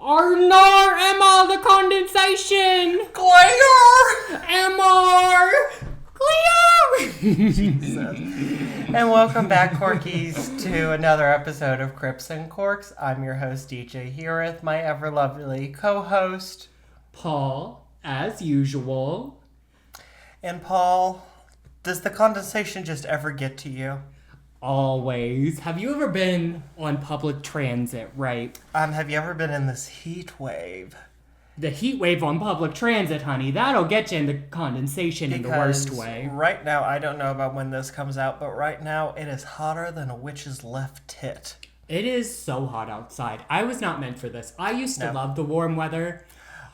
Arnar, Emma, the condensation! Glare! Emma! Cleo! Jesus. And welcome back, Corkies, to another episode of Crips and Corks. I'm your host, DJ, here with my ever-lovely co-host, Paul, as usual. And Paul, does the condensation just ever get to you? Always. Have you ever been on public transit, right? Have you ever been in this heat wave? The heat wave on public transit, honey, that'll get you in the condensation in the worst way. Right now, I don't know about when this comes out, but right now it is hotter than a witch's left tit. It is so hot outside. I was not meant for this. I used to love the warm weather.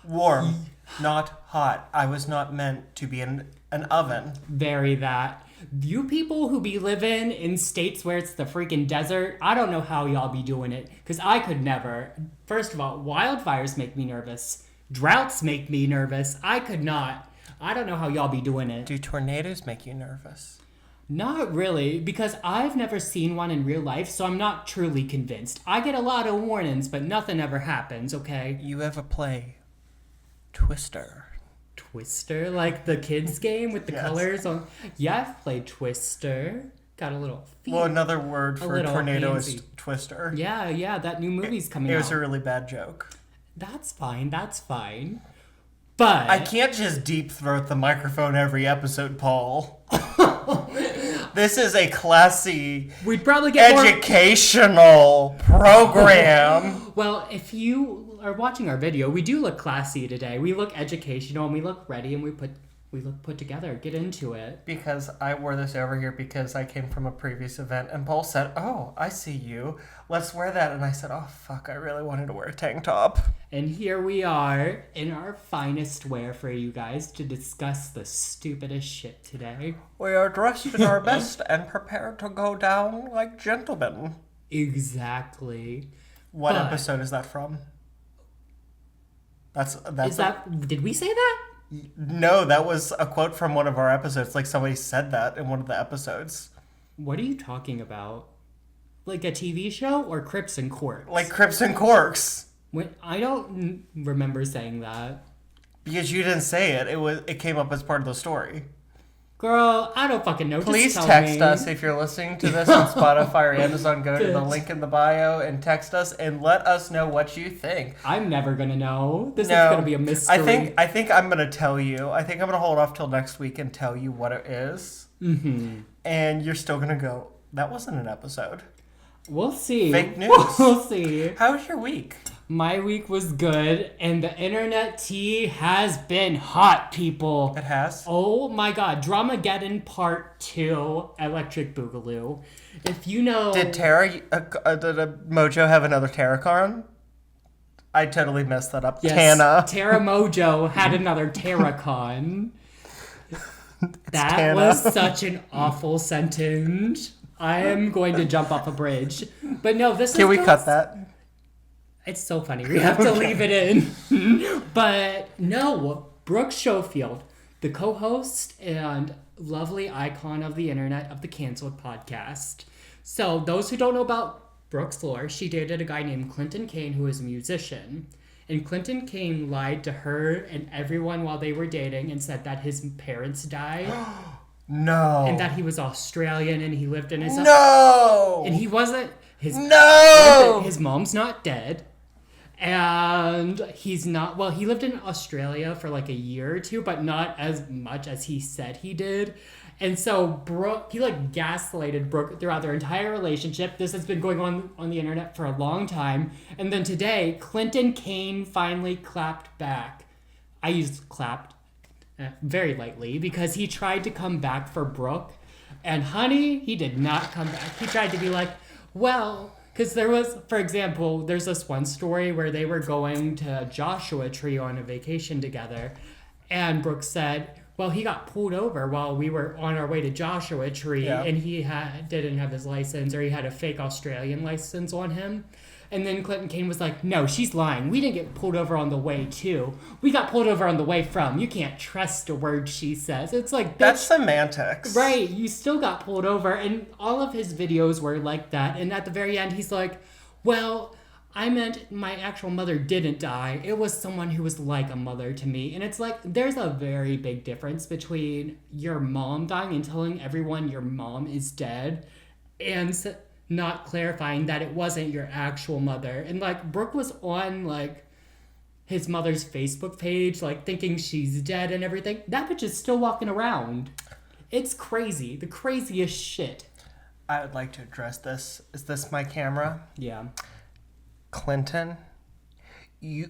Warm, not hot. I was not meant to be in an oven. Very that. You people who be living in states where it's the freaking desert, I don't know how y'all be doing it, because I could never. First of all, wildfires make me nervous. Droughts make me nervous. I could not. I don't know how y'all be doing it. Do tornadoes make you nervous? Not really, because I've never seen one in real life, so I'm not truly convinced. I get a lot of warnings, but nothing ever happens, okay? You ever play Twister? Twister? Like the kids game with the colors on? Yeah, I've played Twister. Got a little feet. Well, another word for tornado is Twister. Yeah, that new movie's coming out. It was a really bad joke. That's fine. But I can't just deep throat the microphone every episode, Paul. This is a classy, we'd probably get educational program. Well, if you are watching our video, we do look classy today. We look educational and we look ready and we look put together. Get into it. Because I wore this over here because I came from a previous event and Paul said, "Oh, I see you. Let's wear that." And I said, "Oh, fuck, I really wanted to wear a tank top." And here we are in our finest wear for you guys to discuss the stupidest shit today. We are dressed in our best and prepared to go down like gentlemen. Exactly. What episode is that from? Did we say that? No, that was a quote from one of our episodes. Like somebody said that in one of the episodes. What are you talking about? Like a TV show or Crips and Corks? Like Crips and Corks. I don't remember saying that. Because you didn't say it. It came up as part of the story. Girl, I don't fucking know. Please text us if you're listening to this on Spotify or Amazon. Go to the link in the bio and text us and let us know what you think. I'm never gonna know. This is gonna be a mystery. I think I'm gonna tell you. I think I'm gonna hold off till next week and tell you what it is. Mm-hmm. And you're still gonna go, that wasn't an episode. We'll see. Fake news. We'll see. How was your week? My week was good, and the internet tea has been hot, people. It has? Oh my god. Dramageddon Part 2, Electric Boogaloo. If you know... Did Mojo have another Terracon? I totally messed that up. Yes, Tana. Terra Mojo had another Terracon. That was such an awful sentence. I am going to jump off a bridge. But no, this is... Can we cut that? It's so funny. We have to leave it in. But no, Brooke Schofield, the co-host and lovely icon of the internet of the Canceled podcast. So those who don't know about Brooke's lore, she dated a guy named Clinton Kane who is a musician. And Clinton Kane lied to her and everyone while they were dating and said that his parents died. No. And that he was Australian and he lived in his... No! And he wasn't... No! His mom's not dead. And he's not... Well, he lived in Australia for like a year or two, but not as much as he said he did. And so Brooke... He gaslighted Brooke throughout their entire relationship. This has been going on the internet for a long time. And then today, Clinton Kane finally clapped back. I used clapped very lightly because he tried to come back for Brooke. And honey, he did not come back. He tried to be like, well... Because there was, for example, there's this one story where they were going to Joshua Tree on a vacation together. And Brooke said, well, he got pulled over while we were on our way to Joshua Tree. Yeah. And he didn't have his license, or he had a fake Australian license on him. And then Clinton Kane was like, no, she's lying. We didn't get pulled over on the way to. We got pulled over on the way from. You can't trust a word she says. It's like, bitch, that's semantics. Right. You still got pulled over. And all of his videos were like that. And at the very end, he's like, well, I meant my actual mother didn't die. It was someone who was like a mother to me. And it's like, there's a very big difference between your mom dying and telling everyone your mom is dead and not clarifying that it wasn't your actual mother. And like, Brooke was on like his mother's Facebook page, like thinking she's dead and everything. That bitch is still walking around. It's crazy. The craziest shit. I would like to address this. Is this my camera? Yeah. Clinton, did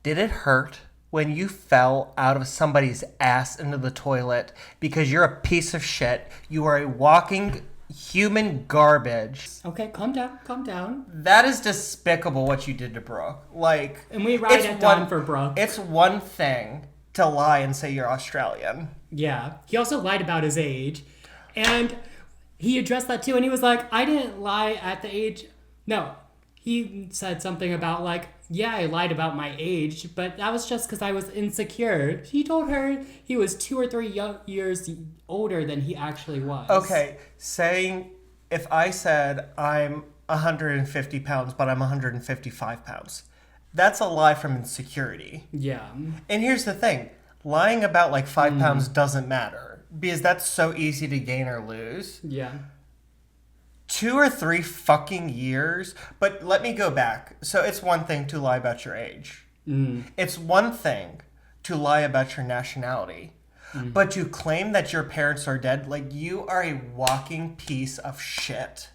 it hurt when you fell out of somebody's ass into the toilet because you're a piece of shit? You are a walking human garbage. Okay, calm down. That is despicable what you did to Brooke. Like, and we ride it down for Brooke. It's one thing to lie and say you're Australian. Yeah. He also lied about his age. And he addressed that too, and he was like, I didn't lie at the age. No. He said something about like, yeah, I lied about my age, but that was just because I was insecure. He told her he was 2 or 3 years older than he actually was. Okay, saying if I said I'm 150 pounds, but I'm 155 pounds, that's a lie from insecurity. Yeah. And here's the thing, lying about like 5 pounds doesn't matter because that's so easy to gain or lose. Yeah. 2 or 3 fucking years. But let me go back. So it's one thing to lie about your age. It's one thing to lie about your nationality. But to claim that your parents are dead, like, you are a walking piece of shit.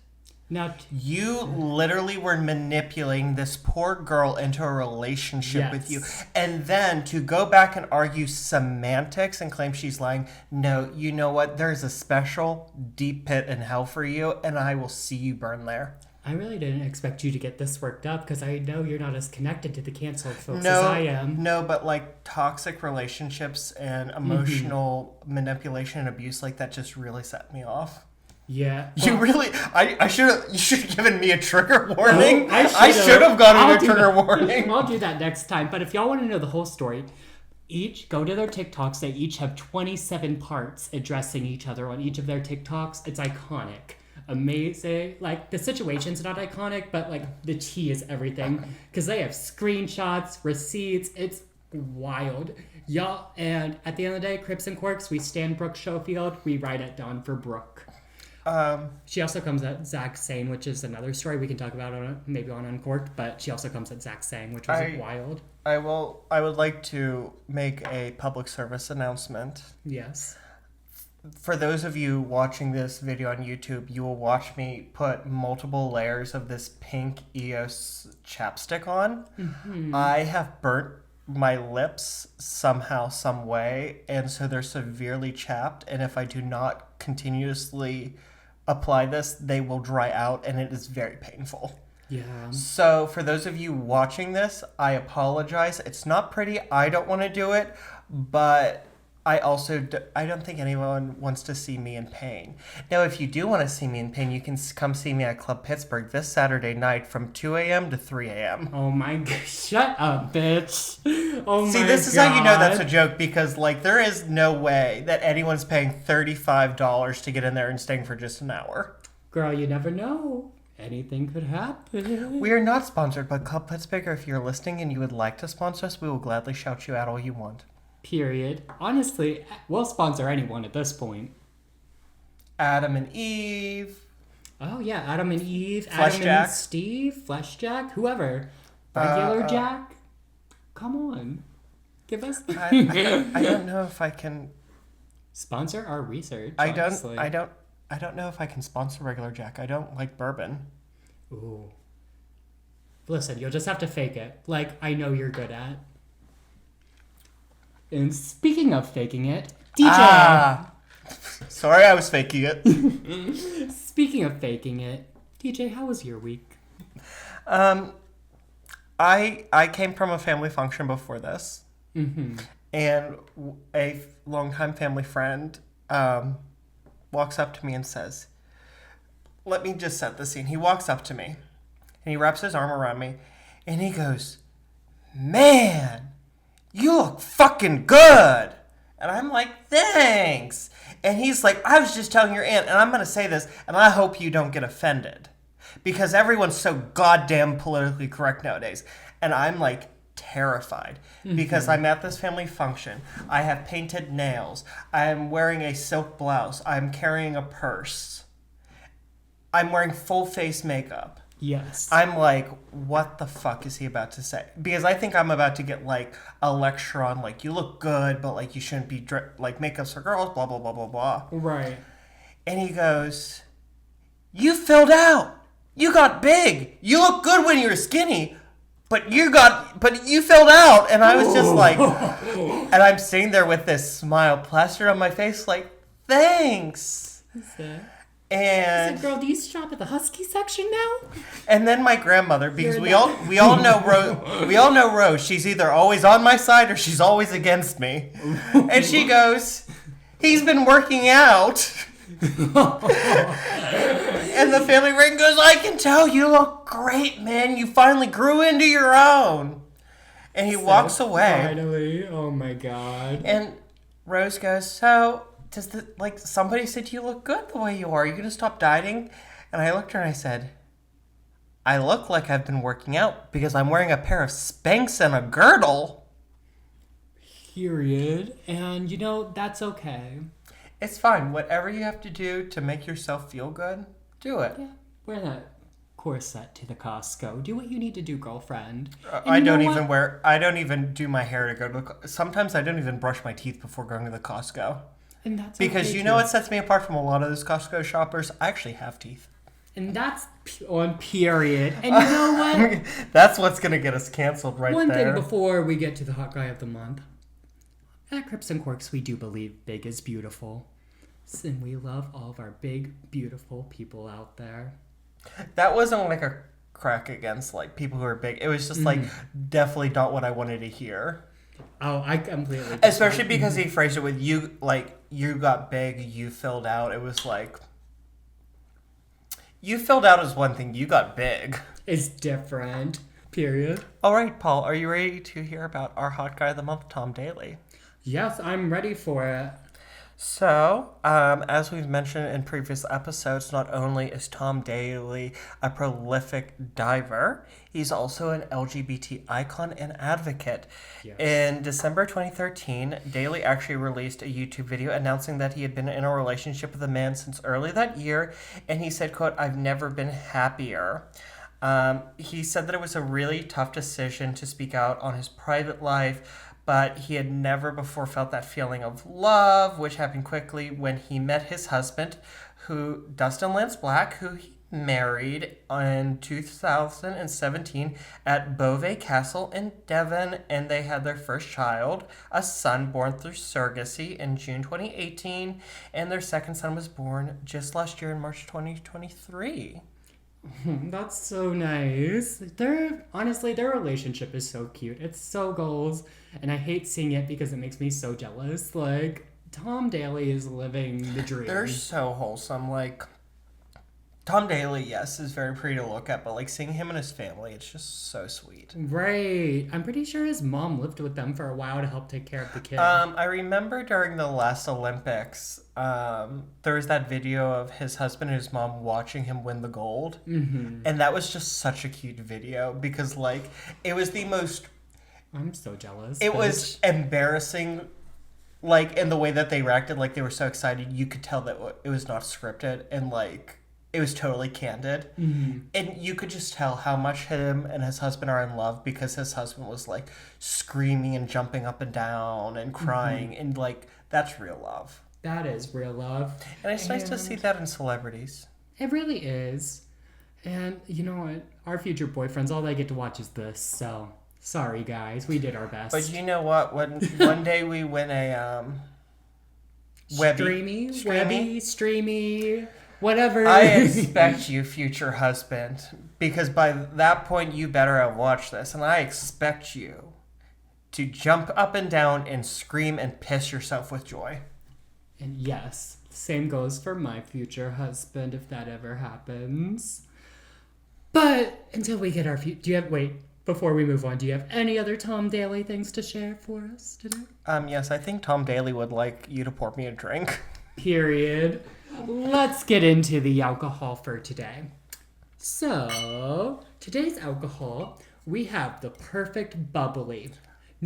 Now, you literally were manipulating this poor girl into a relationship with you. And then to go back and argue semantics and claim she's lying. No, you know what? There's a special deep pit in hell for you, and I will see you burn there. I really didn't expect you to get this worked up because I know you're not as connected to the canceled folks as I am. No, but like toxic relationships and emotional manipulation and abuse like that just really set me off. Yeah. You really, you should have given me a trigger warning. No, I should have gotten a trigger warning. I'll do that next time. But if y'all want to know the whole story, go to their TikToks. They each have 27 parts addressing each other on each of their TikToks. It's iconic. Amazing. Like, the situation's not iconic, but like the tea is everything. Because they have screenshots, receipts. It's wild. Y'all, and at the end of the day, Crips and Quirks, we stand Brooke Schofield. We ride at dawn for Brooke. She also comes at Zach Sane, which is another story we can talk about maybe on Uncorked, but she also comes at Zach Sang, which was wild. I would like to make a public service announcement. Yes. For those of you watching this video on YouTube, you will watch me put multiple layers of this pink EOS chapstick on. Mm-hmm. I have burnt my lips somehow, some way, and so they're severely chapped, and if I do not continuously apply this, they will dry out, and it is very painful. Yeah. So for those of you watching this, I apologize. It's not pretty. I don't want to do it, but I don't think anyone wants to see me in pain. Now, if you do want to see me in pain, you can come see me at Club Pittsburgh this Saturday night from 2 a.m. to 3 a.m. Oh my god. Shut up, bitch. Oh my god. See, this is how you know that's a joke, because, like, there is no way that anyone's paying $35 to get in there and staying for just an hour. Girl, you never know. Anything could happen. We are not sponsored by Club Pittsburgh. If you're listening and you would like to sponsor us, we will gladly shout you out all you want. Period. Honestly, we'll sponsor anyone at this point. Adam and Eve. Oh, yeah. Adam and Eve. Flesh Adam Jack. and Steve. Flesh Jack. Whoever. Regular Jack. Come on. Give us... I don't know if I can... Sponsor our research, I honestly. don't know if I can sponsor Regular Jack. I don't like bourbon. Ooh. Listen, you'll just have to fake it. Like, I know you're good at. And speaking of faking it, DJ. Sorry, I was faking it. Speaking of faking it, DJ, how was your week? I came from a family function before this, Mm-hmm. and a longtime family friend walks up to me and says, "Let me just set the scene." He walks up to me, and he wraps his arm around me, and he goes, "Man, you look fucking good." And I'm like, "Thanks." And he's like, "I was just telling your aunt," and I'm going to say this, and I hope you don't get offended. because everyone's so goddamn politically correct nowadays. And I'm like terrified because I'm at this family function. I have painted nails. I'm wearing a silk blouse. I'm carrying a purse. I'm wearing full face makeup. Yes. I'm like, what the fuck is he about to say? Because I think I'm about to get like a lecture on like, you look good, but like you shouldn't be like makeup's for girls, blah, blah, blah, blah, blah. Right. And he goes, you filled out. You got big. You look good when you were skinny, but you filled out. And I was just like, and I'm sitting there with this smile plastered on my face like, thanks. What's that? And I said, girl, do you shop at the Husky section now? And then my grandmother, because we all know Rose. She's either always on my side or she's always against me. And she goes, he's been working out. And the family ring goes, I can tell you look great, man. You finally grew into your own. And he walks away. Finally, oh my god. And Rose goes, so somebody said you look good the way you are. Are you gonna stop dieting? And I looked at her and I said, I look like I've been working out because I'm wearing a pair of Spanx and a girdle. Period. And that's okay. It's fine. Whatever you have to do to make yourself feel good, do it. Yeah. Wear that corset to the Costco. Do what you need to do, girlfriend. I don't even do my hair to go to the. Sometimes I don't even brush my teeth before going to the Costco. And that's because okay, what sets me apart from a lot of those Costco shoppers? I actually have teeth. And that's on period. And you know what? That's what's going to get us canceled right One there. thing before we get to the hot guy of the month. At Crips and Quirks, we do believe big is beautiful. And we love all of our big, beautiful people out there. That wasn't like a crack against like people who are big. It was just like definitely not what I wanted to hear. Oh, I completely. Especially because he phrased it with you, like, you got big, you filled out. It was like, you filled out is one thing, you got big. It's different. Period. All right, Paul, are you ready to hear about our hot guy of the month, Tom Daly? Yes, I'm ready for it. So, as we've mentioned in previous episodes, not only is Tom Daly a prolific diver, he's also an LGBT icon and advocate. Yes. In December 2013, Daly actually released a YouTube video announcing that he had been in a relationship with a man since early that year, and he said, quote, I've never been happier. He said that it was a really tough decision to speak out on his private life, but he had never before felt that feeling of love, which happened quickly when he met his husband, Dustin Lance Black, who he married in 2017 at Beauvais Castle in Devon, and they had their first child, a son born through surrogacy in June 2018, and their second son was born just last year in March 2023. That's so nice. Their relationship is so cute. It's so goals, and I hate seeing it because it makes me so jealous. Like, Tom Daly is living the dream. They're so wholesome. Like, Tom Daly, yes, is very pretty to look at, but like seeing him and his family, it's just so sweet. Right. I'm pretty sure his mom lived with them for a while to help take care of the kid. I remember during the last Olympics, there was that video of his husband and his mom watching him win the gold. Mm-hmm. And that was just such a cute video because, like, it was the most... I'm so jealous. It was embarrassing, like, in the way that they reacted. Like, they were so excited. You could tell that it was not scripted and, like... It was totally candid. Mm-hmm. And you could just tell how much him and his husband are in love because his husband was like screaming and jumping up and down and crying. Mm-hmm. And like, that's real love. That is real love. And it's nice to see that in celebrities. It really is. And you know what? Our future boyfriends, all they get to watch is this. So, sorry guys. We did our best. But you know what? When one day we win a Streamy, whatever. I expect you, future husband, because by that point you better have watched this, and I expect you to jump up and down and scream and piss yourself with joy. And yes, same goes for my future husband if that ever happens. But until we get our before we move on, do you have any other Tom Daly things to share for us today? Yes, I think Tom Daly would like you to pour me a drink. Period. Let's get into the alcohol for today. So, today's alcohol, we have the perfect bubbly.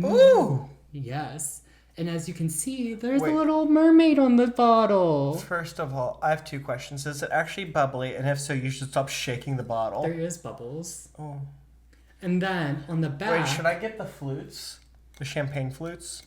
Ooh! Yes. And as you can see, there's Wait. a little mermaid on the bottle. First of all, I have 2 questions. Is it actually bubbly? And if so, you should stop shaking the bottle. There is bubbles. Oh. And then on the back, Wait, should I get the flutes? The champagne flutes?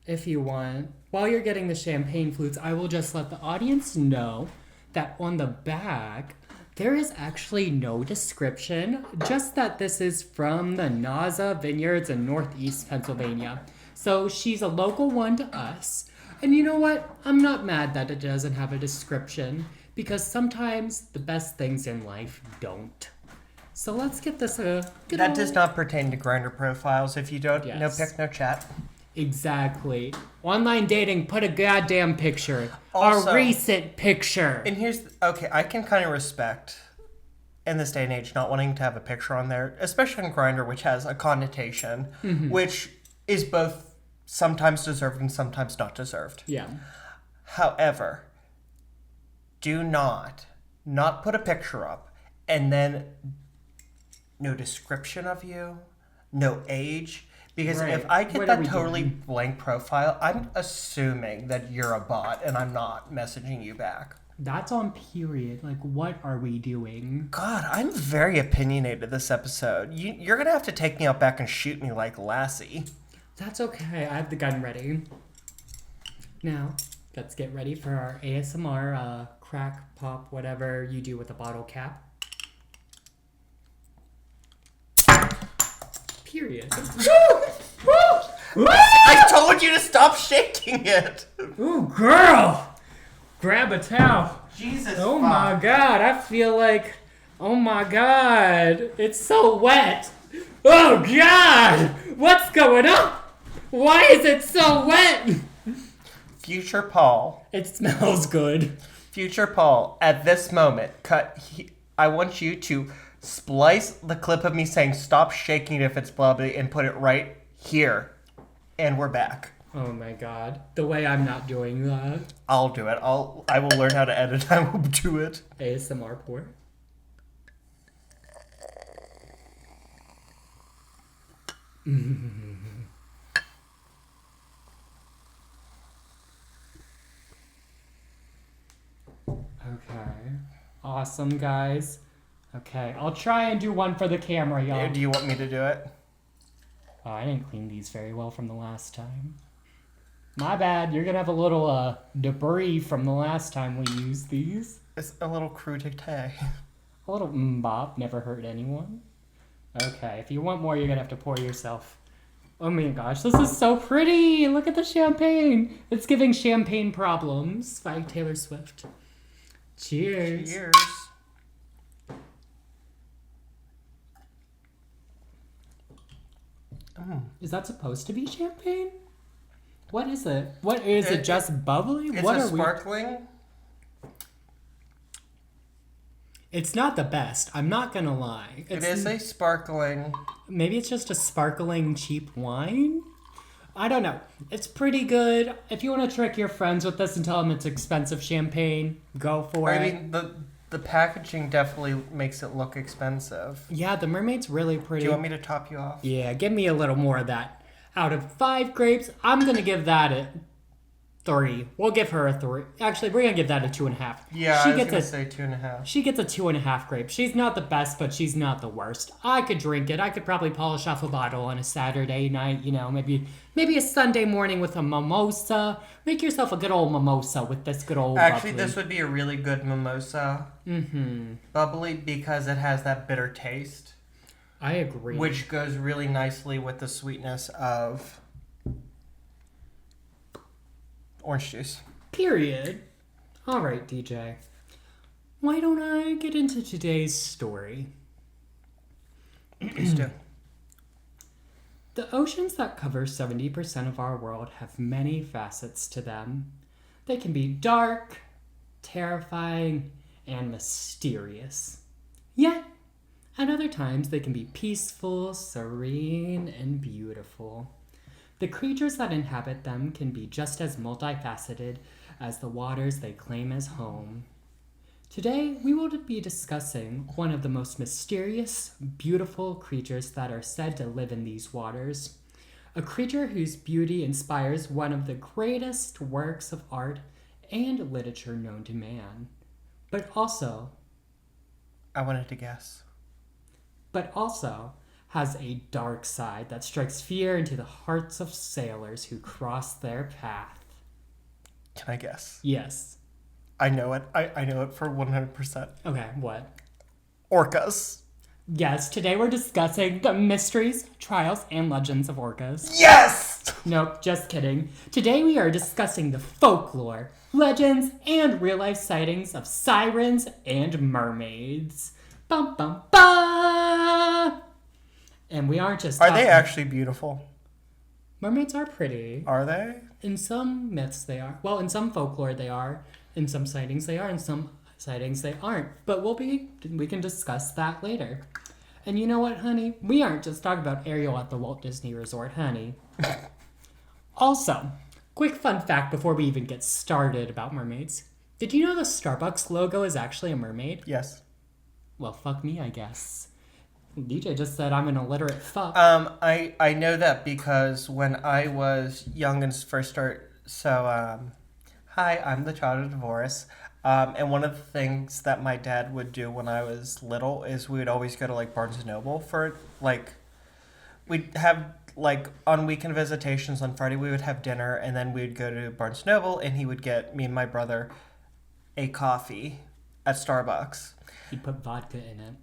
if you want, while you're getting the champagne flutes, I will just let the audience know that on the back, there is actually no description, just that this is from the Naza Vineyards in Northeast Pennsylvania. So she's a local one to us. And you know what? I'm not mad that it doesn't have a description, because sometimes the best things in life don't. So let's get this That does not pertain to Grindr profiles. If you don't, no Yes. pic, no chat. Exactly. Online dating, put a goddamn picture. Also- a recent picture. And here's, okay, I can kind of respect, in this day and age, not wanting to have a picture on there, especially on Grindr, which has a connotation, which is both sometimes deserved and sometimes not deserved. Yeah. However, do not put a picture up and then no description of you, no age. Because Right. if I get What are that we totally doing? blank profile, I'm assuming that you're a bot and I'm not messaging you back. That's on period. Like, what are we doing? God, I'm very opinionated this episode. You're going to have to take me out back and shoot me like Lassie. That's okay. I have the gun ready. Now, let's get ready for our ASMR crack, pop, whatever you do with a bottle cap. Period. I told you to stop shaking it. Ooh, girl! Grab a towel. Jesus. Oh my god, I feel like, oh my god, it's so wet. Oh god, what's going on? Why is it so wet? Future Paul. It smells good. Future Paul, at this moment, I want you to splice the clip of me saying stop shaking it if it's bubbly and put it right here. And we're back. Oh my god, the way I'm not doing that. I'll do it. I will learn how to edit. I will do it. ASMR pour. Okay. Awesome, guys. Okay, I'll try and do one for the camera, y'all. Do you want me to do it? Oh, I didn't clean these very well from the last time. My bad. You're gonna have a little debris from the last time we used these. It's a little crudité. A little mbop never hurt anyone. Okay, if you want more, you're gonna have to pour yourself. Oh my gosh, this is so pretty! Look at the champagne! It's giving champagne problems by Taylor Swift. Cheers. Cheers. Is that supposed to be champagne? What is it? What is it? Just bubbly? It's What a are we? sparkling. It's not the best. I'm not gonna lie. It is a sparkling. Maybe it's just a sparkling cheap wine? I don't know. It's pretty good. If you want to trick your friends with this and tell them it's expensive champagne, go for it. I mean, the packaging definitely makes it look expensive. Yeah, the Mermaid's really pretty. Do you want me to top you off? Yeah, give me a little more of that. Out of 5 grapes, I'm going to give that a 3. We'll give her a 3. Actually, we're going to give that a 2.5. Yeah, She I was gets going a to say 2.5. She gets a 2.5 grape. She's not the best, but she's not the worst. I could drink it. I could probably polish off a bottle on a Saturday night, you know, maybe a Sunday morning with a mimosa. Make yourself a good old mimosa with this good old Actually, bubbly. this would be a really good mimosa. Mm-hmm. Bubbly because it has that bitter taste, I agree. which goes really nicely with the sweetness of orange juice. Period. All right, DJ. Why don't I get into today's story? Please do. The oceans that cover 70% of our world have many facets to them. They can be dark, terrifying, and mysterious. Yet, at other times, they can be peaceful, serene, and beautiful. The creatures that inhabit them can be just as multifaceted as the waters they claim as home. Today, we will be discussing one of the most mysterious, beautiful creatures that are said to live in these waters. A creature whose beauty inspires one of the greatest works of art and literature known to man. But also I wanted to guess. has a dark side that strikes fear into the hearts of sailors who cross their path. Can I guess? Yes. I know it. I know it for 100%. Okay, what? Orcas. Yes, today we're discussing the mysteries, trials, and legends of orcas. Yes! Nope, just kidding. Today we are discussing the folklore, legends, and real-life sightings of sirens and mermaids. Bum bum bum! And we aren't just Are they actually beautiful? Mermaids are pretty. Are they? In some myths they are. Well, in some folklore they are. In some sightings they are. In some sightings they aren't. But we can discuss that later. And you know what, honey? We aren't just talking about Ariel at the Walt Disney Resort, honey. Also, quick fun fact before we even get started about mermaids. Did you know the Starbucks logo is actually a mermaid? Yes. Well, fuck me, I guess. DJ just said I'm an illiterate fuck. I know that because when I was young and first started, hi, I'm the child of divorce. And one of the things that my dad would do when I was little is we would always go to like Barnes and Noble for we'd have like on weekend visitations on Friday we would have dinner and then we'd go to Barnes and Noble and he would get me and my brother a coffee at Starbucks. He put vodka in it.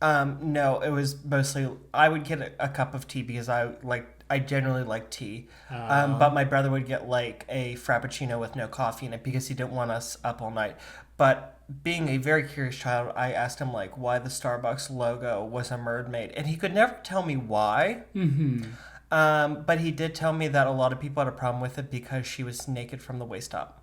No, it was mostly I would get a cup of tea because I generally like tea. But my brother would get like a frappuccino with no coffee in it because he didn't want us up all night. But being a very curious child, I asked him like why the Starbucks logo was a mermaid, and he could never tell me why. Mm-hmm. But he did tell me that a lot of people had a problem with it because she was naked from the waist up.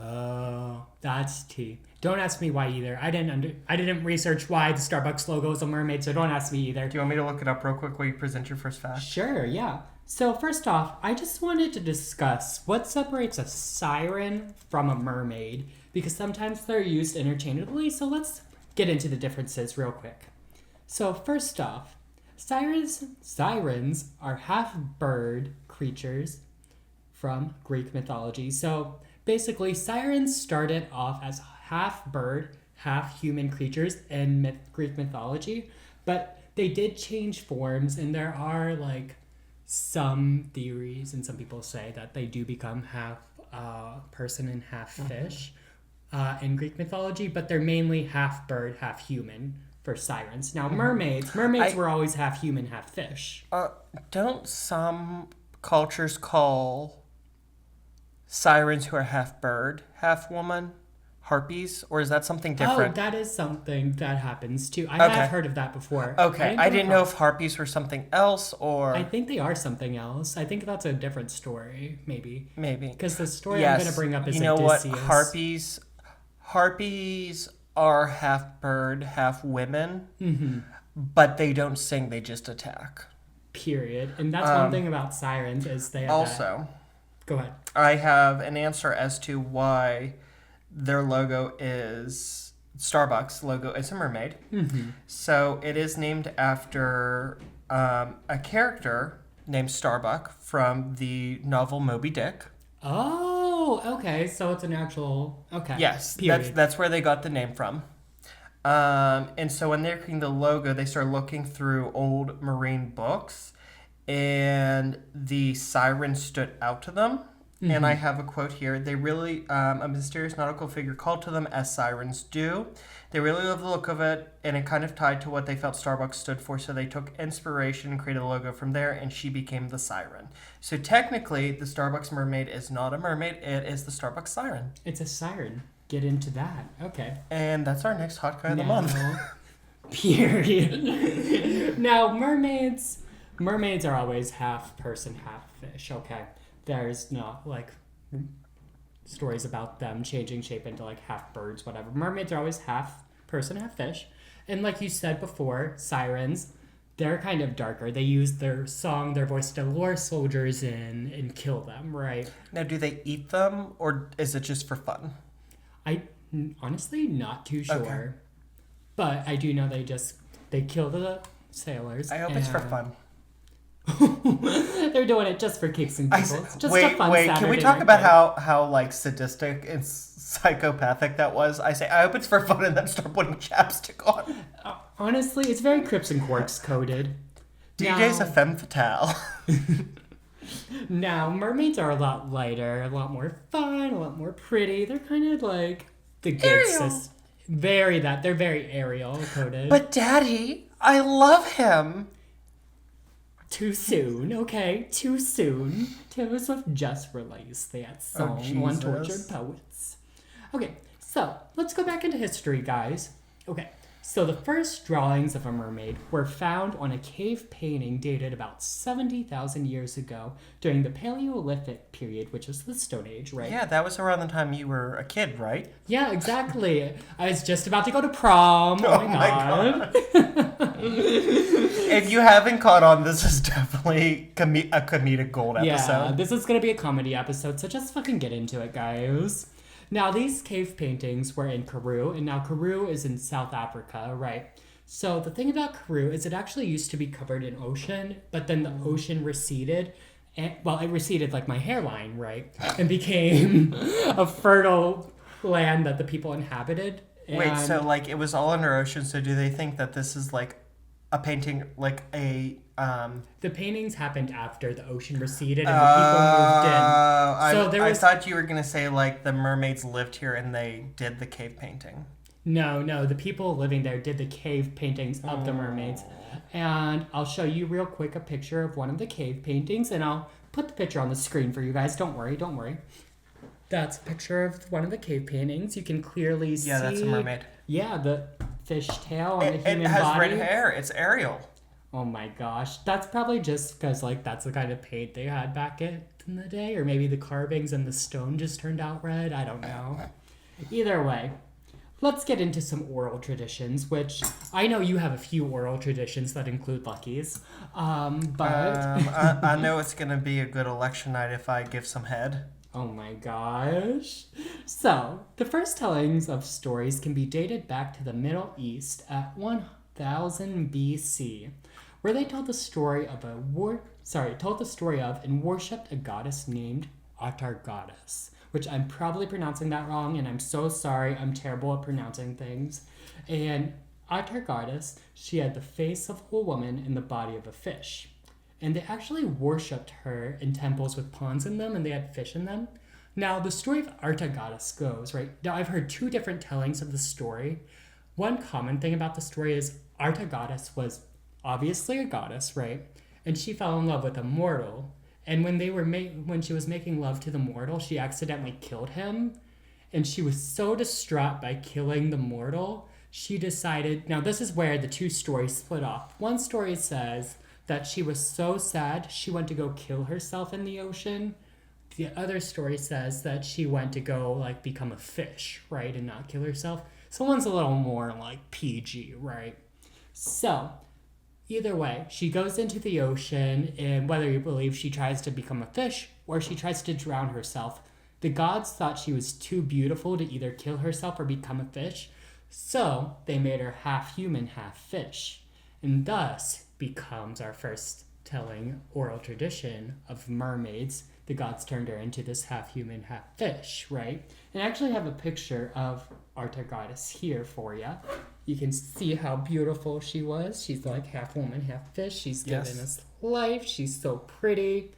Oh, that's tea. Don't ask me why either. I didn't research why the Starbucks logo is a mermaid, so don't ask me either. Do you want me to look it up real quick while you present your first fact? Sure, yeah. So first off, I just wanted to discuss what separates a siren from a mermaid, because sometimes they're used interchangeably, so let's get into the differences real quick. So first off, sirens are half-bird creatures from Greek mythology. So basically, sirens started off as half-bird, half-human creatures in Greek mythology, but they did change forms, and there are like some theories, and some people say that they do become half person and half fish in Greek mythology, but they're mainly half-bird, half-human for sirens. Now, mermaids were always half-human, half-fish. Don't some cultures call sirens who are half bird, half woman, harpies, or is that something different? Oh, that is something that happens too. I have heard of that before. Okay, I didn't know if harpies were something else or... I think they are something else. I think that's a different story, maybe. Maybe. Because the story I'm going to bring up is Odysseus. Odysseus. What? Harpies are half bird, half women, but they don't sing, they just attack. Period. And that's one thing about sirens is they have Also... Go ahead. I have an answer as to why their logo is Starbucks logo is a mermaid. So it is named after a character named Starbuck from the novel Moby Dick. Oh, okay. So it's an actual Yes, period. that's where they got the name from. And so when they're creating the logo, they started looking through old marine books, and the siren stood out to them. And I have a quote here. They really, a mysterious nautical figure called to them as sirens do. They really love the look of it, and it kind of tied to what they felt Starbucks stood for, so they took inspiration and created a logo from there, and she became the siren. So technically, the Starbucks mermaid is not a mermaid, it is the Starbucks siren. It's a siren. Get into that. Okay. And that's our next hot guy of the month. Period. Now, mermaids are always half person, half fish. Okay. There's not like stories about them changing shape into like half birds, whatever. Mermaids are always half person, half fish. And like you said before, sirens, they're kind of darker. They use their song, their voice to lure soldiers in and kill them, right? Now, do they eat them, or is it just for fun? Honestly, not too sure. Okay. But I do know they kill the sailors. I hope it's for fun. They're doing it just for kicks and giggles. Just wait, a fun wait. Saturday Can we talk night about thing. how like sadistic and psychopathic that was? I say I hope it's for fun, and then start putting chapstick on. Honestly, it's very Crips and Quarks coded. DJ's a femme fatale. Now, mermaids are a lot lighter, a lot more fun, a lot more pretty. They're kind of like the good Ariel. sis. They're very Ariel coded. But Daddy, I love him. Too soon, okay? Too soon. Taylor Swift just released that song, One Jesus. Tortured Poets. Okay, so let's go back into history, guys. Okay, so the first drawings of a mermaid were found on a cave painting dated about 70,000 years ago during the Paleolithic period, which was the Stone Age, right? Yeah, that was around the time you were a kid, right? Yeah, exactly. I was just about to go to prom. Oh my god. If you haven't caught on, this is definitely a comedic gold Yeah, episode. this is gonna be a comedy episode, so just fucking get into it, guys. Now, these cave paintings were in Karoo, and now Karoo is in South Africa, right? So the thing about Karoo is it actually used to be covered in ocean, but then the ocean receded. And, well, it receded like my hairline, right? And became a fertile land that the people inhabited. Wait, so And- like it was all under ocean, so do they think that this is like a painting, like a the paintings happened after the ocean receded and the people moved in. So there I was thought you were gonna say like the mermaids lived here and they did the cave painting. No, the people living there did the cave paintings of the mermaids. And I'll show you real quick a picture of one of the cave paintings, and I'll put the picture on the screen for you guys. Don't worry. That's a picture of one of the cave paintings. You can clearly see. Yeah, that's a mermaid. Yeah, the fish tail on the It human has body. red hair. It's Ariel. Oh my gosh. That's probably just because, like, that's the kind of paint they had back in the day. Or maybe the carvings and the stone just turned out red. I don't know. Either way, let's get into some oral traditions, which I know you have a few oral traditions that include Luckies. But. I know it's gonna be a good election night if I give some head. Oh my gosh. So, the first tellings of stories can be dated back to the Middle East at 1000 BC, where they told the story of and worshipped a goddess named Atargatis, which I'm probably pronouncing that wrong, and I'm so sorry. I'm terrible at pronouncing things. And Atargatis, she had the face of a woman and the body of a fish. And they actually worshipped her in temples with ponds in them, and they had fish in them. Now, the story of Artagoras goes, right? Now, I've heard two different tellings of the story. One common thing about the story is Artagoras was obviously a goddess, right? And she fell in love with a mortal. And when she was making love to the mortal, she accidentally killed him. And she was so distraught by killing the mortal, she decided... Now, this is where the two stories split off. One story says that she was so sad she went to go kill herself in the ocean. The other story says that she went to go like become a fish, right, and not kill herself. So one's a little more like PG, right? So either way, she goes into the ocean, and whether you believe she tries to become a fish or she tries to drown herself, the gods thought she was too beautiful to either kill herself or become a fish, so they made her half human, half fish, and thus becomes our first telling oral tradition of mermaids. The gods turned her into this half human, half fish, right? And I actually have a picture of Artagoras here for you. You can see how beautiful she was. She's like half woman, half fish. She's given us life. She's so pretty.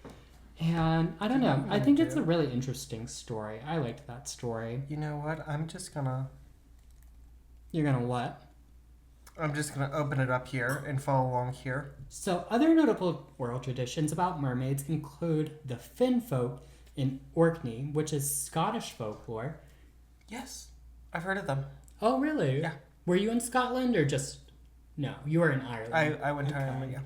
And I don't know. I think it's a really interesting story. I liked that story. You know what? You're gonna what? I'm just gonna open it up here and follow along here. So, other notable oral traditions about mermaids include the Finn folk in Orkney, which is Scottish folklore. Yes, I've heard of them. Oh, really? Yeah. Were you in Scotland or just... No, you were in Ireland. I went to Ireland, yeah.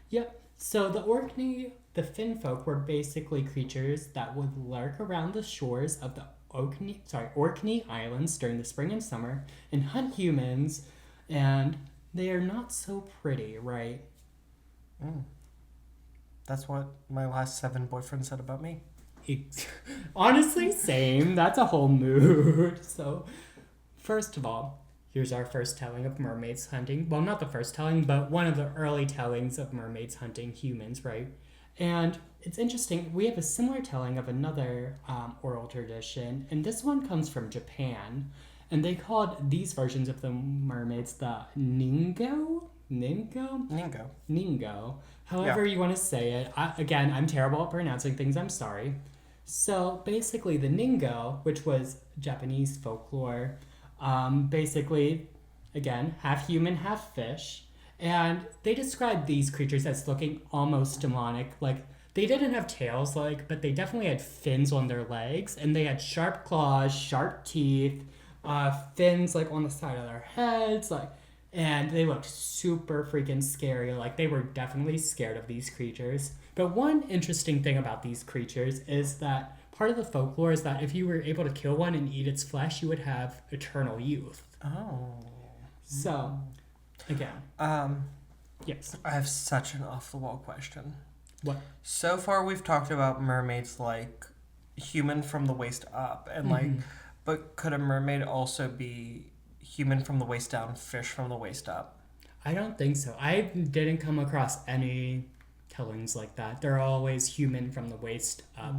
Yep. So the Finn folk were basically creatures that would lurk around the shores of the Orkney Islands during the spring and summer and hunt humans, and they are not so pretty, right? That's what my last 7 boyfriends said about me. Honestly, same. That's a whole mood. So first of all, here's our first telling of mermaids hunting. Well, not the first telling, but one of the early tellings of mermaids hunting humans, right? And it's interesting, we have a similar telling of another oral tradition, and this one comes from Japan. And they called these versions of the mermaids the Ningo? Ningo? Ningo. Ningo. However you want to say it. Again, I'm terrible at pronouncing things, I'm sorry. So basically the Ningo, which was Japanese folklore, basically, again, half human, half fish. And they described these creatures as looking almost demonic. Like, they didn't have tails, like, but they definitely had fins on their legs. And they had sharp claws, sharp teeth, fins, like, on the side of their heads. Like, and they looked super freaking scary. Like, they were definitely scared of these creatures. But one interesting thing about these creatures is that part of the folklore is that if you were able to kill one and eat its flesh, you would have eternal youth. Oh. So, again. Yes. I have such an off-the-wall question. What? So far, we've talked about mermaids like human from the waist up, and like, but could a mermaid also be human from the waist down, fish from the waist up? I don't think so. I didn't come across any tellings like that. They're always human from the waist up.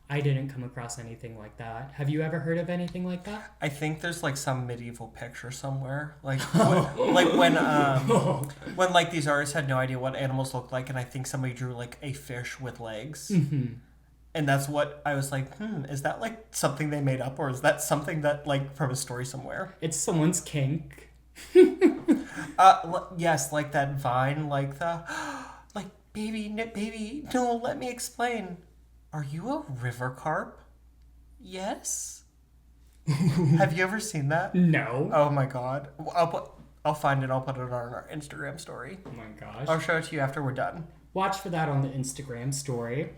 I didn't come across anything like that. Have you ever heard of anything like that? I think there's like some medieval picture somewhere, like when like these artists had no idea what animals looked like, and I think somebody drew like a fish with legs, and that's what I was like, is that like something they made up, or is that something that like from a story somewhere? It's someone's kink. Yes, like that Vine, like the like baby, no, let me explain. Are you a river carp? Yes. Have you ever seen that? No. Oh my god. I'll find it. I'll put it on our Instagram story. Oh my gosh. I'll show it to you after we're done. Watch for that on the Instagram story.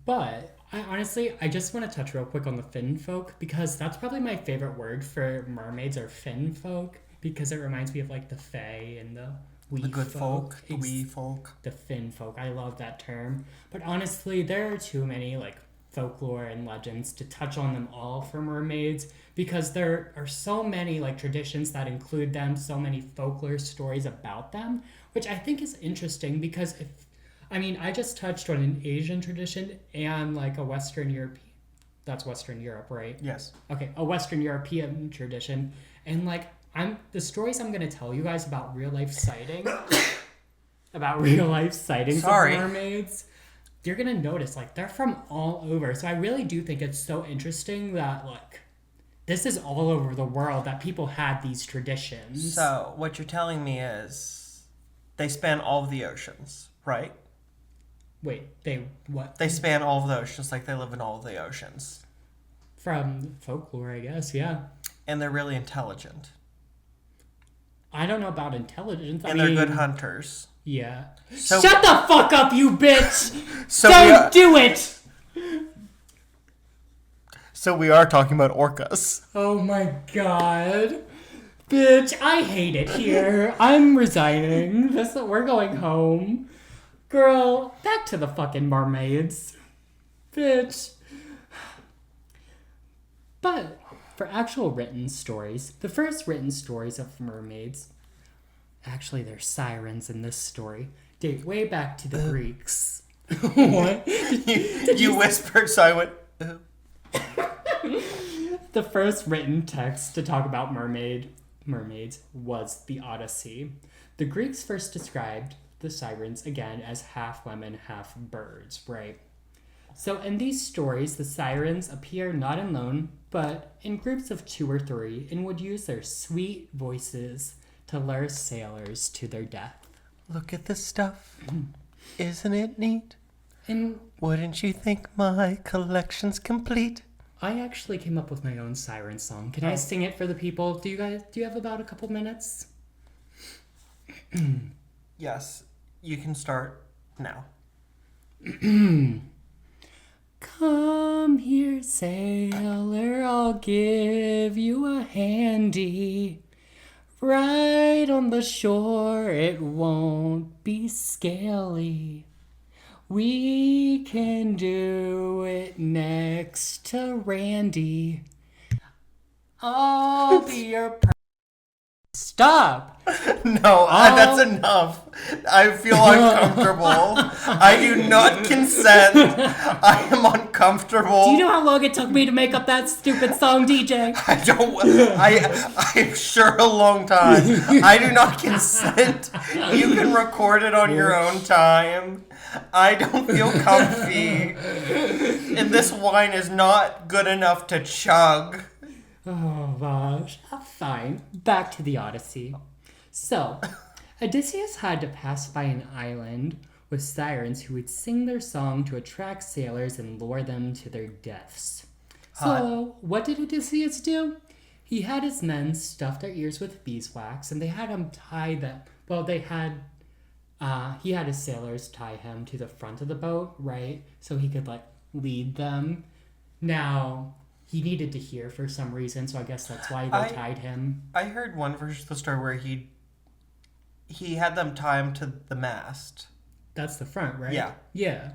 But I just want to touch real quick on the fin folk, because that's probably my favorite word for mermaids, are fin folk, because it reminds me of like the fae and the wee The good folk, the wee folk. The fin folk. I love that term. But honestly, there are too many like folklore and legends to touch on them all for mermaids, because there are so many like traditions that include them, so many folklore stories about them, which I think is interesting, because I just touched on an Asian tradition and like a Western European. That's Western Europe, right? Yes. Okay, a Western European tradition. And like the stories I'm going to tell you guys about real life sightings of mermaids, you're going to notice like they're from all over. So I really do think it's so interesting that like this is all over the world, that people had these traditions. So what you're telling me is they span all of the oceans, right? Wait, what? They span all of the oceans, like they live in all of the oceans. From folklore, I guess, yeah. And they're really intelligent. I don't know about intelligence. And they're good hunters. Yeah. So, shut the fuck up, you bitch! So don't do it! So we are talking about orcas. Oh my god. Bitch, I hate it here. I'm resigning. We're going home. Girl, back to the fucking mermaids. Bitch. But for actual written stories, the first written stories of mermaids, actually there's sirens in this story, date way back to the Greeks. What? You whispered, so I went, ooh. The first written text to talk about mermaids was the Odyssey. The Greeks first described the sirens again as half women, half birds, right? So in these stories, the sirens appear not alone, but in groups of 2 or 3, and would use their sweet voices to lure sailors to their death. Look at this stuff. Isn't it neat? And wouldn't you think my collection's complete? I actually came up with my own siren song. Can I sing it for the people? Do you have about a couple minutes? Yes, you can start now. Come here, sailor, I'll give you a handy. Right on the shore, it won't be scaly. We can do it next to Randy. I'll be your Stop! No, that's enough. I feel uncomfortable. I do not consent. I am uncomfortable. Do you know how long it took me to make up that stupid song, DJ? I'm sure a long time. I do not consent. You can record it on your own time. I don't feel comfy. And this wine is not good enough to chug. Oh gosh. Fine. Back to the Odyssey. So, Odysseus had to pass by an island with sirens who would sing their song to attract sailors and lure them to their deaths. So, what did Odysseus do? He had his men stuff their ears with beeswax, and they had him tie them. Well, he had his sailors tie him to the front of the boat, right? So he could, lead them. Now, he needed to hear for some reason, so I guess that's why they tied him. I heard one version of the story where he had them tie him to the mast. That's the front, right? Yeah. Yeah.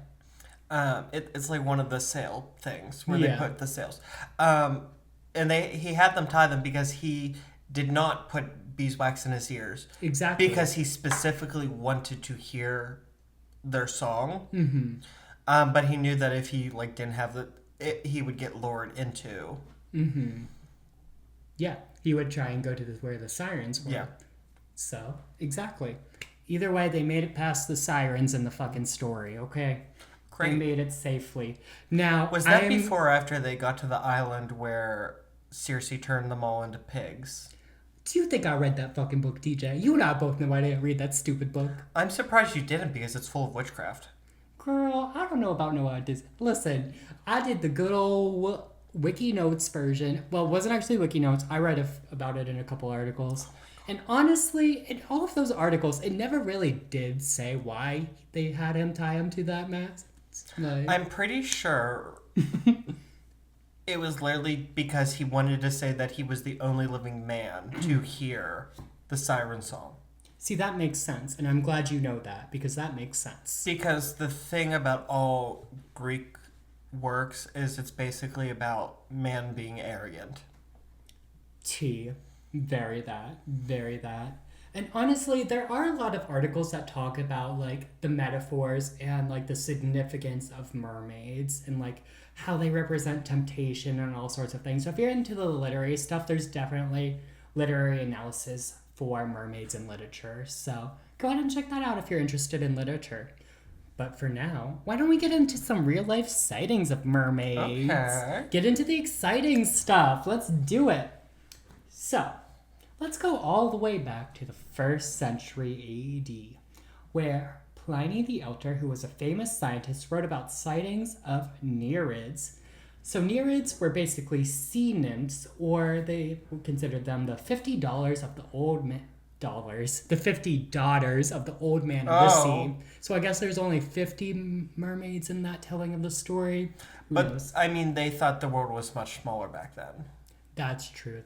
It's like one of the sail things where they put the sails. And he had them tie them because he did not put beeswax in his ears. Exactly. Because he specifically wanted to hear their song. Mm-hmm. But he knew that if he didn't have he would get lured into. Mm-hmm. Yeah, he would try and go to where the sirens were. Yeah. So, exactly. Either way, they made it past the sirens in the fucking story, okay? Great. They made it safely. Now, was that before or after they got to the island where Circe turned them all into pigs? Do you think I read that fucking book, DJ? You and I both know I didn't read that stupid book. I'm surprised you didn't because it's full of witchcraft. Girl, I don't know about no ideas. Listen, I did the good old Wiki Notes version. Well, it wasn't actually Wiki Notes. I read about it in a couple articles. And honestly, in all of those articles, it never really did say why they had him tie him to that mast. I'm pretty sure it was literally because he wanted to say that he was the only living man to hear the siren song. See, that makes sense, and I'm glad you know that, because that makes sense. Because the thing about all Greek works is it's basically about man being arrogant. Very that. And honestly, there are a lot of articles that talk about, the metaphors and, the significance of mermaids and, how they represent temptation and all sorts of things. So if you're into the literary stuff, there's definitely literary analysis for mermaids in literature. So go ahead and check that out if you're interested in literature. But for now, why don't we get into some real-life sightings of mermaids? Okay. Get into the exciting stuff. Let's do it. So, let's go all the way back to the 1st century AD, where Pliny the Elder, who was a famous scientist, wrote about sightings of Nereids. So Nereids were basically sea nymphs, or they considered them the $50 of the old man. The 50 daughters of the old man of the sea. So I guess there's only 50 mermaids in that telling of the story. But, I mean, they thought the world was much smaller back then. That's true.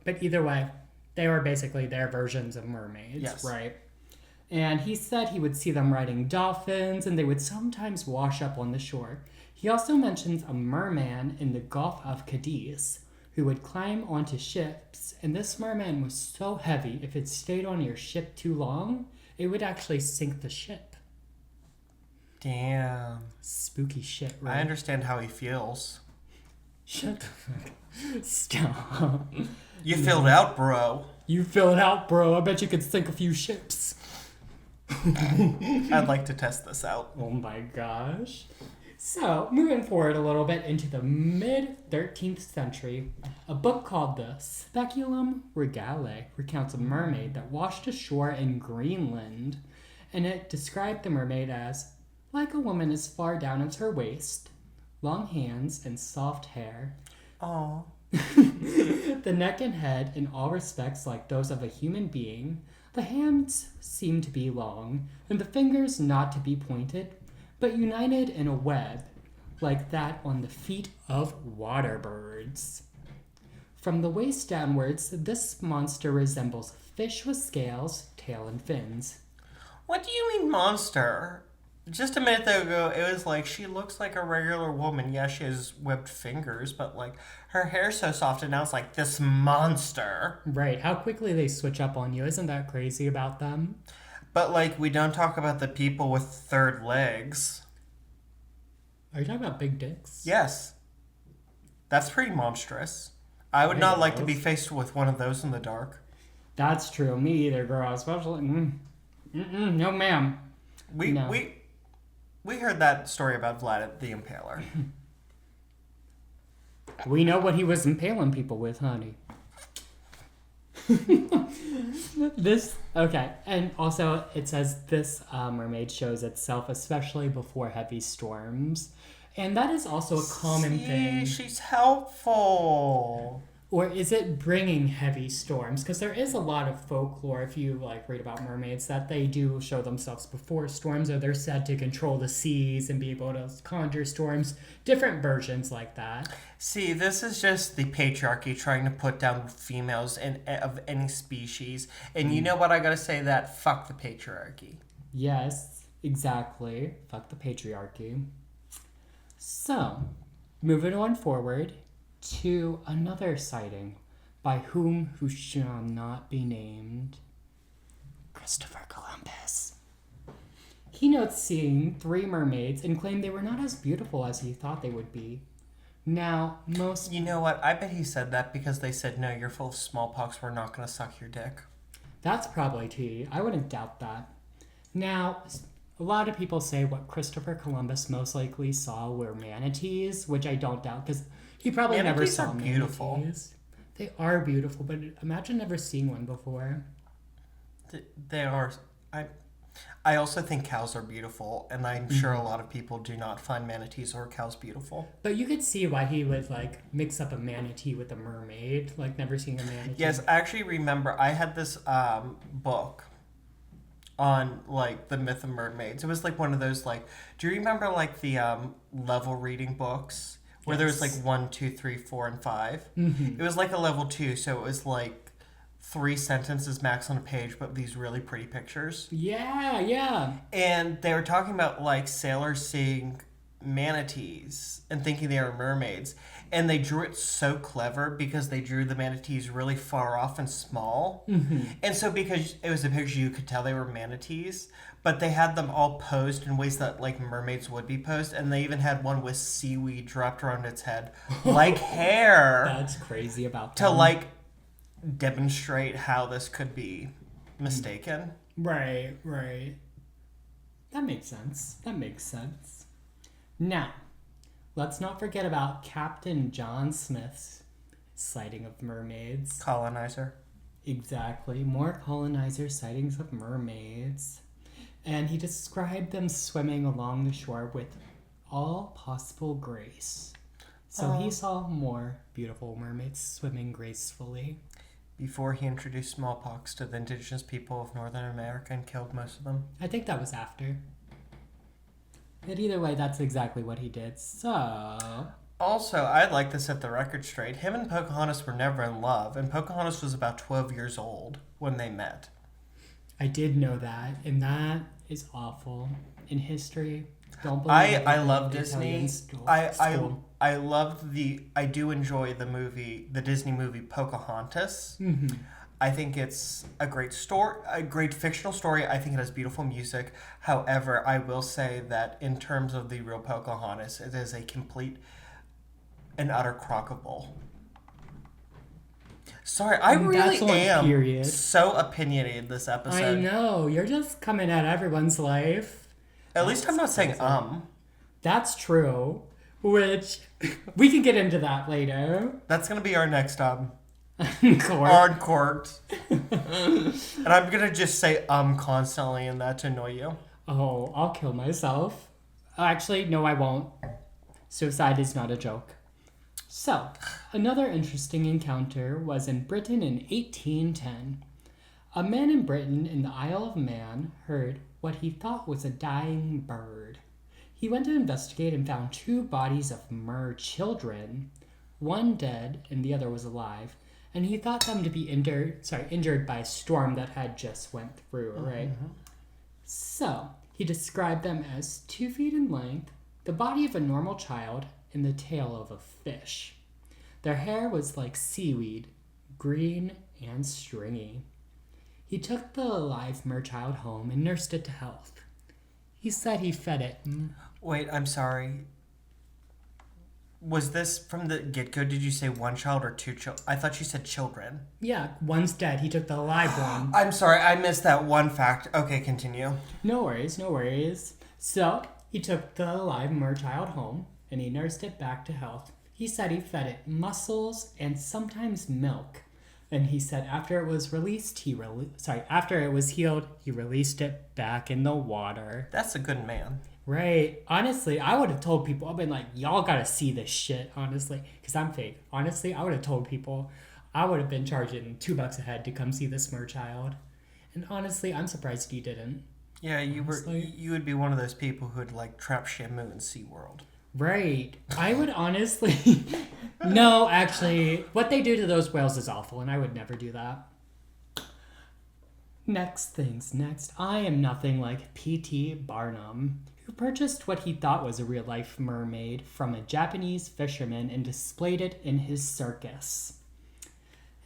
But either way, they were basically their versions of mermaids, yes. Right? And he said he would see them riding dolphins, and they would sometimes wash up on the shore. He also mentions a merman in the Gulf of Cadiz who would climb onto ships, and this merman was so heavy, if it stayed on your ship too long, it would actually sink the ship. Damn. Spooky shit, right? I understand how he feels. Shut the fuck. Stop. You filled out, bro. You filled out, bro. I bet you could sink a few ships. I'd like to test this out. Oh my gosh. So, moving forward a little bit into the mid-13th century, a book called the Speculum Regale recounts a mermaid that washed ashore in Greenland, and it described the mermaid as like a woman as far down as her waist, long hands and soft hair. Aww. The neck and head in all respects like those of a human being. The hands seem to be long, and the fingers not to be pointed, but united in a web, like that on the feet of water birds. From the waist downwards, this monster resembles a fish with scales, tail, and fins. What do you mean monster? just a minute ago, it was like, she looks like a regular woman. Yeah, she has webbed fingers, but like, her hair's so soft, and now it's like this monster. Right. How quickly they switch up on you. Isn't that crazy about them? But like, we don't talk about the people with third legs. Are you talking about big dicks? Yes. That's pretty monstrous. I would not like to be faced with one of those in the dark. That's true. Me either, girl. Especially, no, ma'am. We heard that story about Vlad the Impaler. We know what he was impaling people with, honey. Okay, and also it says this mermaid shows itself especially before heavy storms, and that is also a common thing. She's helpful. Or is it bringing heavy storms? Because there is a lot of folklore, if you like read about mermaids, that they do show themselves before storms, or they're said to control the seas and be able to conjure storms. Different versions like that. See, this is just the patriarchy trying to put down females of any species. And you know what I gotta say? That fuck the patriarchy. Yes, exactly. Fuck the patriarchy. So, moving on forward to another sighting by who shall not be named. Christopher Columbus. He notes seeing 3 mermaids and claimed they were not as beautiful as he thought they would be. Now, most... You know what? I bet he said that because they said, no, you're full of smallpox. We're not going to suck your dick. That's probably tea. I wouldn't doubt that. Now, a lot of people say what Christopher Columbus most likely saw were manatees, which I don't doubt because he probably never saw manatees. Beautiful. They are beautiful, but imagine never seeing one before. They are. I also think cows are beautiful, and I'm sure a lot of people do not find manatees or cows beautiful. But you could see why he would like mix up a manatee with a mermaid, like never seeing a manatee. Yes, I actually remember I had this book on like the myth of mermaids. It was like one of those like. Do you remember like the level reading books? Where there was like 1, 2, 3, 4, and 5. It was like a level 2, so it was like 3 sentences max on a page, but these really pretty pictures. Yeah. And they were talking about like sailors seeing manatees and thinking they were mermaids. And they drew it so clever because they drew the manatees really far off and small. And so because it was a picture, you could tell they were manatees. But they had them all posed in ways that like mermaids would be posed, and they even had one with seaweed dropped around its head, like hair. That's crazy about to like demonstrate how this could be mistaken. Right. That makes sense. Now, let's not forget about Captain John Smith's sighting of mermaids. Colonizer. Exactly. More colonizer sightings of mermaids. And he described them swimming along the shore with all possible grace. So he saw more beautiful mermaids swimming gracefully. Before he introduced smallpox to the indigenous people of Northern America and killed most of them. I think that was after. But either way, that's exactly what he did. So... Also, I'd like to set the record straight. Him and Pocahontas were never in love, and Pocahontas was about 12 years old when they met. I did know that, and that is awful. In history, don't believe I love Disney. School. I loved I do enjoy the Disney movie Pocahontas. I think it's a great story, a great fictional story. I think it has beautiful music. However, I will say that in terms of the real Pocahontas, it is a complete and utter crock of bull. Sorry, I really am so opinionated this episode. I know. You're just coming at everyone's life. At least I'm not saying That's true. Which, we can get into that later. That's going to be our next court. On court. And I'm going to just say constantly and that to annoy you. Oh, I'll kill myself. Actually, no, I won't. Suicide is not a joke. So, another interesting encounter was in Britain in 1810. A man in Britain in the Isle of Man heard what he thought was a dying bird. He went to investigate and found 2 bodies of mer children, one dead and the other was alive, and he thought them to be injured by a storm that had just went through, right? So, He described them as 2 feet in length, the body of a normal child, and the tail of a fish. Their hair was like seaweed, green and stringy. He took the live merchild home and nursed it to health. He said he fed it. Wait, I'm sorry. Was this from the get-go? Did you say 1 child or 2 children? I thought you said children. Yeah, one's dead. He took the live one. I'm sorry, I missed that one fact. Okay, continue. No worries, no worries. So, he took the live merchild home and he nursed it back to health. He said he fed it mussels and sometimes milk. And he said after it was released, after it was healed, he released it back in the water. That's a good man. Right. Honestly, I would have told people, I've been like, y'all gotta see this shit, honestly. Because I'm fake. Honestly, I would have told people, I would have been charging $2 a head to come see this merchild. And honestly, I'm surprised he didn't. Yeah, you would be one of those people who'd like trap Shamu in SeaWorld. Right. I would honestly... No, actually, what they do to those whales is awful, and I would never do that. Next. I am nothing like P.T. Barnum, who purchased what he thought was a real-life mermaid from a Japanese fisherman and displayed it in his circus.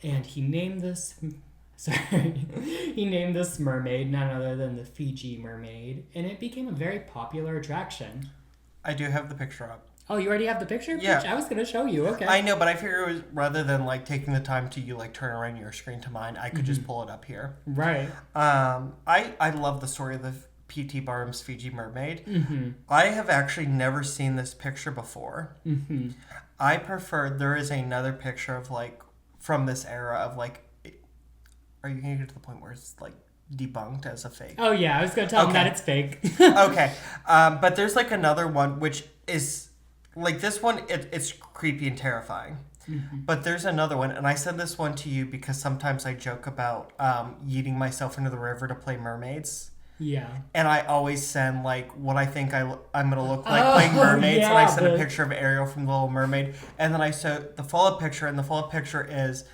And he named this... He named this mermaid none other than the Fiji mermaid, and it became a very popular attraction. I do have the picture up. Oh, you already have the picture? Yeah. Bitch, I was going to show you. Okay. I know, but I figured it was, rather than like taking the time to you like turn around your screen to mine, I could just pull it up here. Right. I love the story of the P.T. Barnum's Fiji mermaid. Mm-hmm. I have actually never seen this picture before. Mm-hmm. I prefer, there is another picture of like, from this era of like, are you going to get to the point where it's like debunked as a fake? Oh yeah, I was going to tell him that it's fake. Okay. But there's like another one which is like this one, it's creepy and terrifying. Mm-hmm. But there's another one, and I said this one to you because sometimes I joke about yeeting myself into the river to play Mermaids. Yeah. And I always send like what I think I'm going to look like playing Mermaids, yeah, and I send a picture of Ariel from The Little Mermaid, and then I showed the follow-up picture, and the follow-up picture is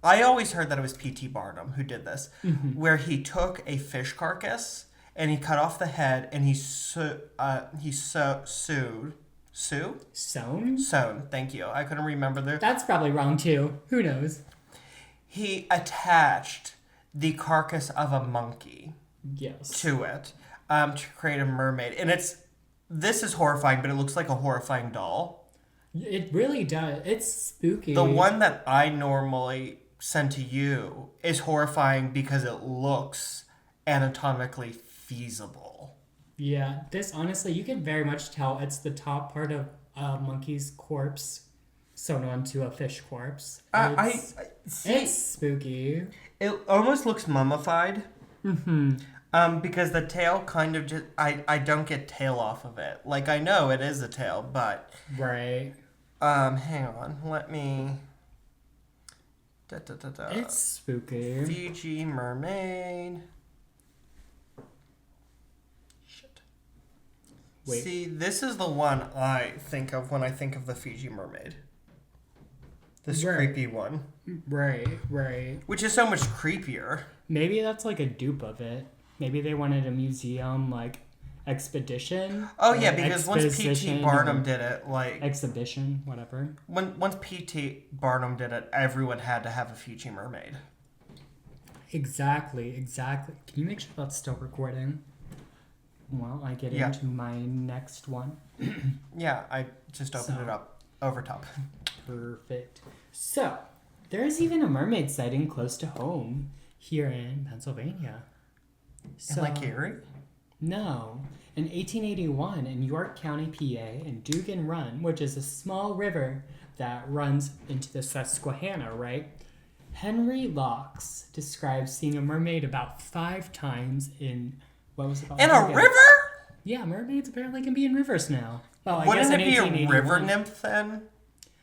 I always heard that it was P.T. Barnum who did this, where he took a fish carcass and he cut off the head and he sewed. Sewn. Thank you. I couldn't remember the. That's probably wrong too. Who knows? He attached the carcass of a monkey. Yes. To it, to create a mermaid, and this is horrifying, but it looks like a horrifying doll. It really does. It's spooky. The one that I normally send to you is horrifying because it looks anatomically feasible. Yeah, this honestly, you can very much tell it's the top part of a monkey's corpse sewn onto a fish corpse. It's spooky. It almost looks mummified. Mm-hmm. Because the tail kind of just... I don't get tail off of it. Like, I know it is a tail, but... Right. Hang on. Let me... It's spooky. Fiji mermaid. Shit. Wait. See, this is the one I think of when I think of the Fiji mermaid. This creepy one. Right. Which is so much creepier. Maybe that's like a dupe of it. Maybe they wanted a museum, like, expedition. Oh, yeah, because once P.T. Barnum did it, like... Exhibition, whatever. Once P.T. Barnum did it, everyone had to have a Fiji mermaid. Exactly. Can you make sure that's still recording? While I get into my next one. Yeah, I just opened it up over top. Perfect. So, there's even a mermaid sighting close to home here in Pennsylvania. In Lake Erie? No. In 1881, in York County, PA, in Dugan Run, which is a small river that runs into the Susquehanna, right? Henry Locks describes seeing a mermaid about 5 times in... What was it called? In a river? Yeah, mermaids apparently can be in rivers now. Well, I Wouldn't guess it be a river nymph then?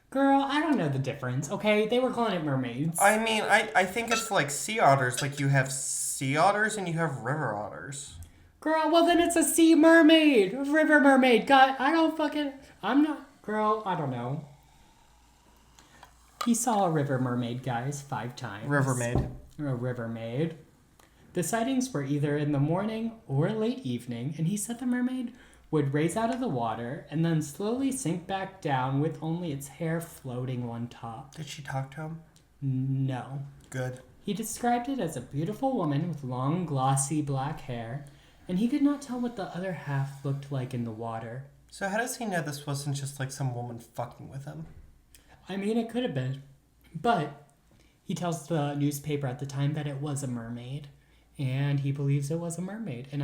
Girl, I don't know the difference, okay? They were calling it mermaids. I mean, I think it's like sea otters. Like, you have sea otters and you have river otters. Girl, well then it's a sea mermaid. A river mermaid. God, I'm not... Girl, I don't know. He saw a river mermaid, guys, 5 times. River maid. A river maid. The sightings were either in the morning or late evening, and he said the mermaid would raise out of the water and then slowly sink back down with only its hair floating on top. Did she talk to him? No. Good. He described it as a beautiful woman with long, glossy black hair, and he could not tell what the other half looked like in the water. So how does he know this wasn't just like some woman fucking with him? I mean, it could have been. But he tells the newspaper at the time that it was a mermaid, and he believes it was a mermaid. And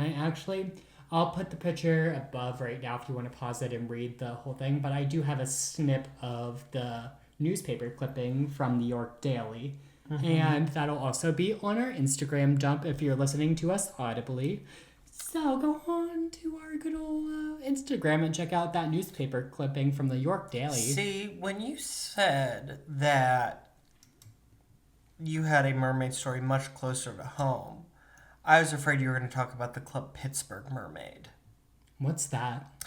I'll put the picture above right now if you want to pause it and read the whole thing, but I do have a snip of the newspaper clipping from New York Daily. And that'll also be on our Instagram dump if you're listening to us audibly. So go on to our good old Instagram and check out that newspaper clipping from the New York Daily. See, when you said that you had a mermaid story much closer to home, I was afraid you were going to talk about the Club Pittsburgh mermaid. What's that?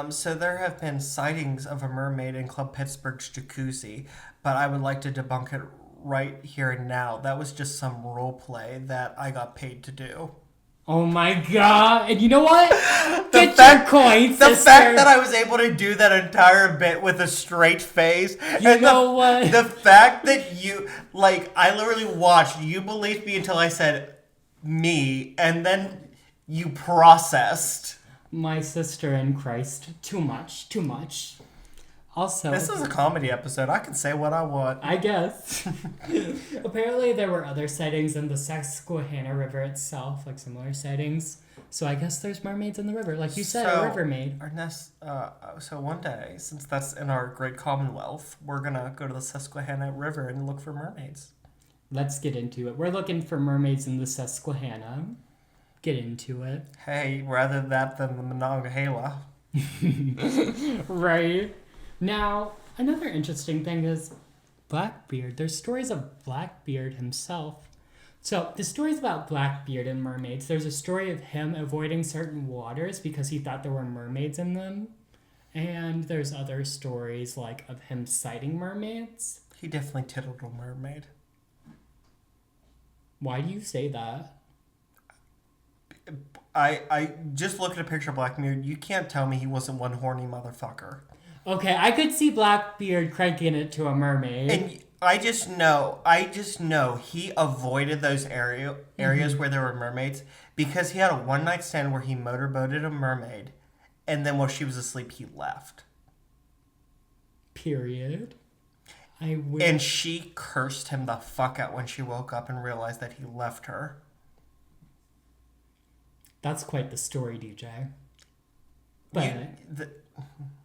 So there have been sightings of a mermaid in Club Pittsburgh's jacuzzi, but I would like to debunk it right here and now. That was just some role play that I got paid to do. Oh my god! And you know what? Get your coins, The sister. fact that I was able to do that entire bit with a straight face. You know what? The fact that you, like, I literally watched, you believed me until I said me, and then you processed. My sister in Christ. Too much. Too much. Also, This is a comedy episode. I can say what I want. I guess. Apparently there were other sightings in the Susquehanna River itself, like similar sightings. So I guess there's mermaids in the river. Like you said, a river maid. So one day, since that's in our great commonwealth, we're going to go to the Susquehanna River and look for mermaids. Let's get into it. We're looking for mermaids in the Susquehanna. Get into it. Hey, rather that than the Monongahela. Right. Now, another interesting thing is Blackbeard. There's stories of Blackbeard himself. So, the stories about Blackbeard and mermaids, there's a story of him avoiding certain waters because he thought there were mermaids in them. And there's other stories like of him sighting mermaids. He definitely tittled a mermaid. Why do you say that? I just look at a picture of Blackbeard. You can't tell me he wasn't one horny motherfucker. Okay, I could see Blackbeard cranking it to a mermaid. And I just know he avoided those areas where there were mermaids because he had a one-night stand where he motorboated a mermaid, and then while she was asleep, he left. Period. I wish. And she cursed him the fuck out when she woke up and realized that he left her. That's quite the story, DJ. But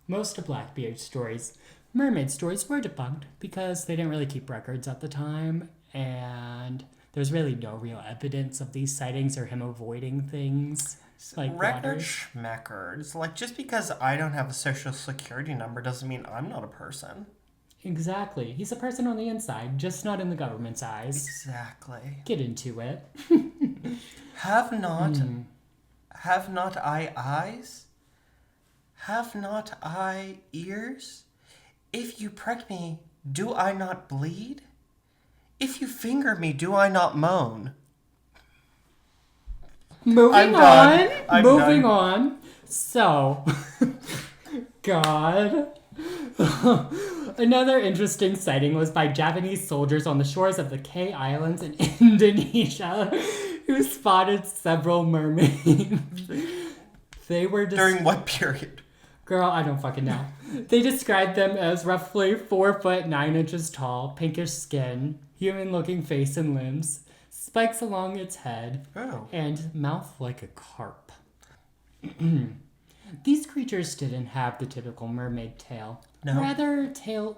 most of Blackbeard's stories, mermaid stories, were debunked because they didn't really keep records at the time, and there's really no real evidence of these sightings or him avoiding things like Record waters. schmeckers. Like, just because I don't have a social security number doesn't mean I'm not a person. Exactly. He's a person on the inside, just not in the government's eyes. Exactly. Get into it. Have not I eyes? Have not I ears? If you prick me, do I not bleed? If you finger me, do I not moan? Moving I'm Moving done. on. So, God. Another interesting sighting was by Japanese soldiers on the shores of the K Islands in Indonesia who spotted several mermaids. They were During what period? Girl, I don't fucking know. They described them as roughly 4 foot 9 inches tall, pinkish skin, human-looking face and limbs, spikes along its head, and mouth like a carp. These creatures didn't have the typical mermaid tail. No. Rather, 2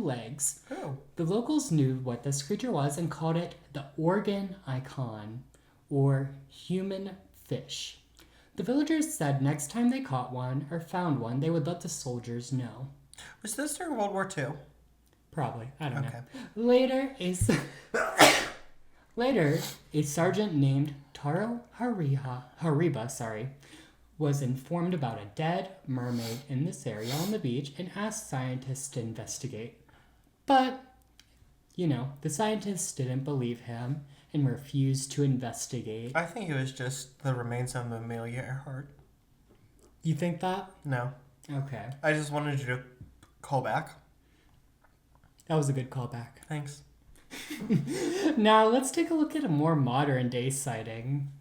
legs. Oh. The locals knew what this creature was and called it the organ icon, or human fish. The villagers said next time they caught one or found one, they would let the soldiers know. Was this during World War II? Probably. I don't Okay. know. Later, a sergeant named Taro Hariba, was informed about a dead mermaid in this area on the beach and asked scientists to investigate. But, the scientists didn't believe him, and refused to investigate. I think it was just the remains of Amelia Earhart. You think that? No. Okay. I just wanted you to call back. That was a good callback. Thanks. Now, let's take a look at a more modern day sighting.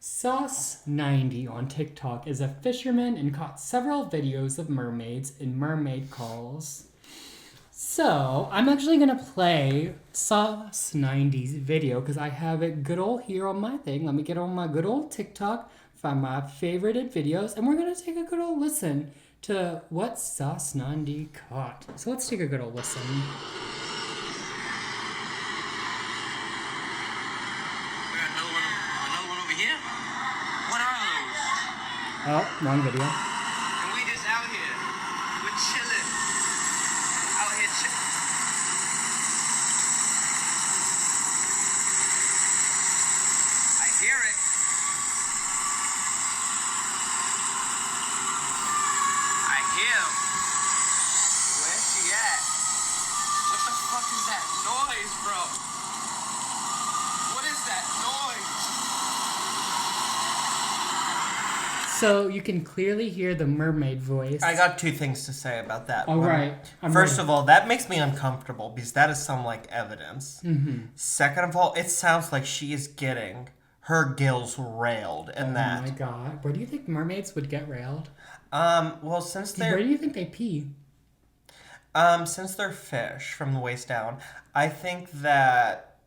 Sauce90 on TikTok is a fisherman and caught several videos of mermaids in mermaid calls. So, I'm actually going to play Sauce90's video because I have it good old here on my thing. Let me get on my good old TikTok, find my favorited videos, and we're going to take a good old listen to what Sauce90 caught. So let's take a good old listen. Oh, wrong video. And we just out here. We're chilling. Out here chilling. I hear it. I hear him. Where's she at? What the fuck is that noise, bro? What is that noise? So you can clearly hear the mermaid voice. I got two things to say about that. All right. First of all, that makes me uncomfortable because that is some like evidence. Mm-hmm. Second of all, it sounds like she is getting her gills railed in that. Oh my god. Where do you think mermaids would get railed? Well, Where do you think they pee? Since they're fish from the waist down, I think that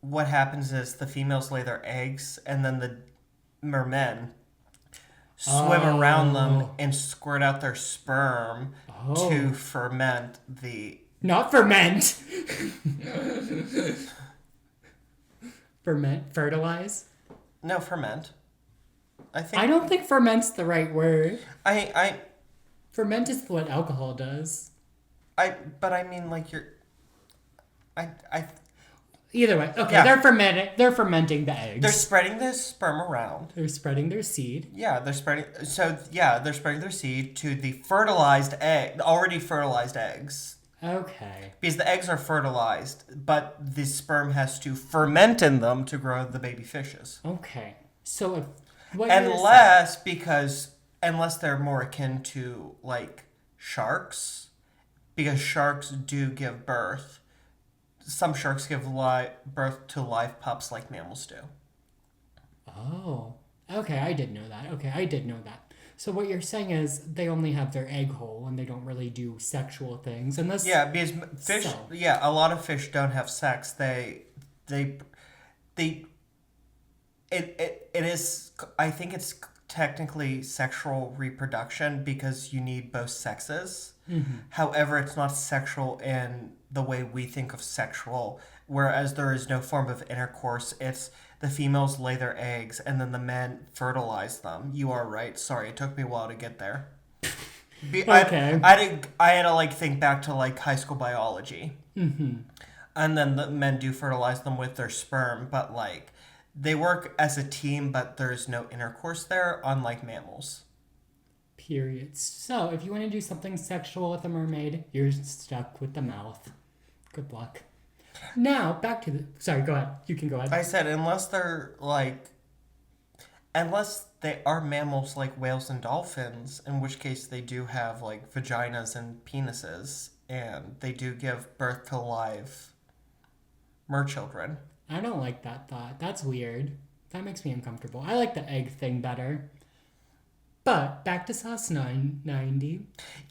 what happens is the females lay their eggs and then the mermen swim around them and squirt out their sperm to ferment the... Not ferment! Fertilize? No, ferment. I don't think ferment's the right word. I Ferment is what alcohol does. but I mean, like, Either way. Okay, Yeah. They're fermenting the eggs. they're spreading the sperm around. They're spreading their seed. Yeah, they're spreading their seed to the already fertilized eggs. Okay. Because the eggs are fertilized, but the sperm has to ferment in them to grow the baby fishes. Okay. So if Unless they're more akin to like sharks, because sharks do give birth. Some sharks give birth to live pups like mammals do. Oh. Okay, I did know that. So what you're saying is they only have their egg hole and they don't really do sexual things. And this Because fish. So. Yeah, a lot of fish don't have sex. It is. I think it's technically sexual reproduction because you need both sexes. Mm-hmm. However, it's not sexual in the way we think of sexual, whereas there is no form of intercourse. It's the females lay their eggs and then the men fertilize them. You are right. Sorry, it took me a while to get there. Okay. I had to like think back to like high school biology. Mm-hmm. And then the men do fertilize them with their sperm, but like they work as a team, but there's no intercourse there, unlike mammals. Periods. So if you want to do something sexual with a mermaid, you're stuck with the mouth. Good luck. Now, back to the... Sorry, go ahead. You can go ahead. I said, unless they are mammals like whales and dolphins, in which case they do have, like, vaginas and penises, and they do give birth to live merchildren. I don't like that thought. That's weird. That makes me uncomfortable. I like the egg thing better. But back to Sauce90.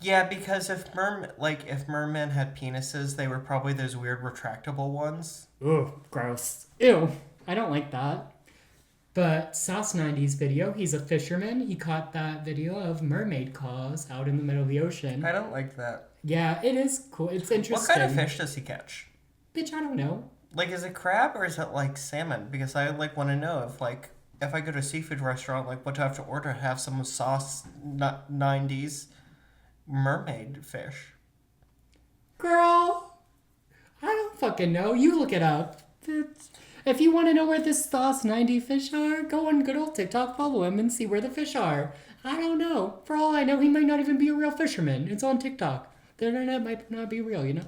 Yeah, because if mermen had penises, they were probably those weird retractable ones. Ooh, gross. Ew, I don't like that. But Sauce90's video, he's a fisherman. He caught that video of mermaid calls out in the middle of the ocean. I don't like that. Yeah, it is cool. It's interesting. What kind of fish does he catch? Bitch, I don't know. Like, is it crab or is it like salmon? Because I like want to know if I go to a seafood restaurant, like, what do I have to order to have some Sauce90's mermaid fish? Girl, I don't fucking know. You look it up. If you want to know where this Sauce90 fish are, go on good old TikTok, follow him, and see where the fish are. I don't know. For all I know, he might not even be a real fisherman. It's on TikTok. The internet might not be real, you know?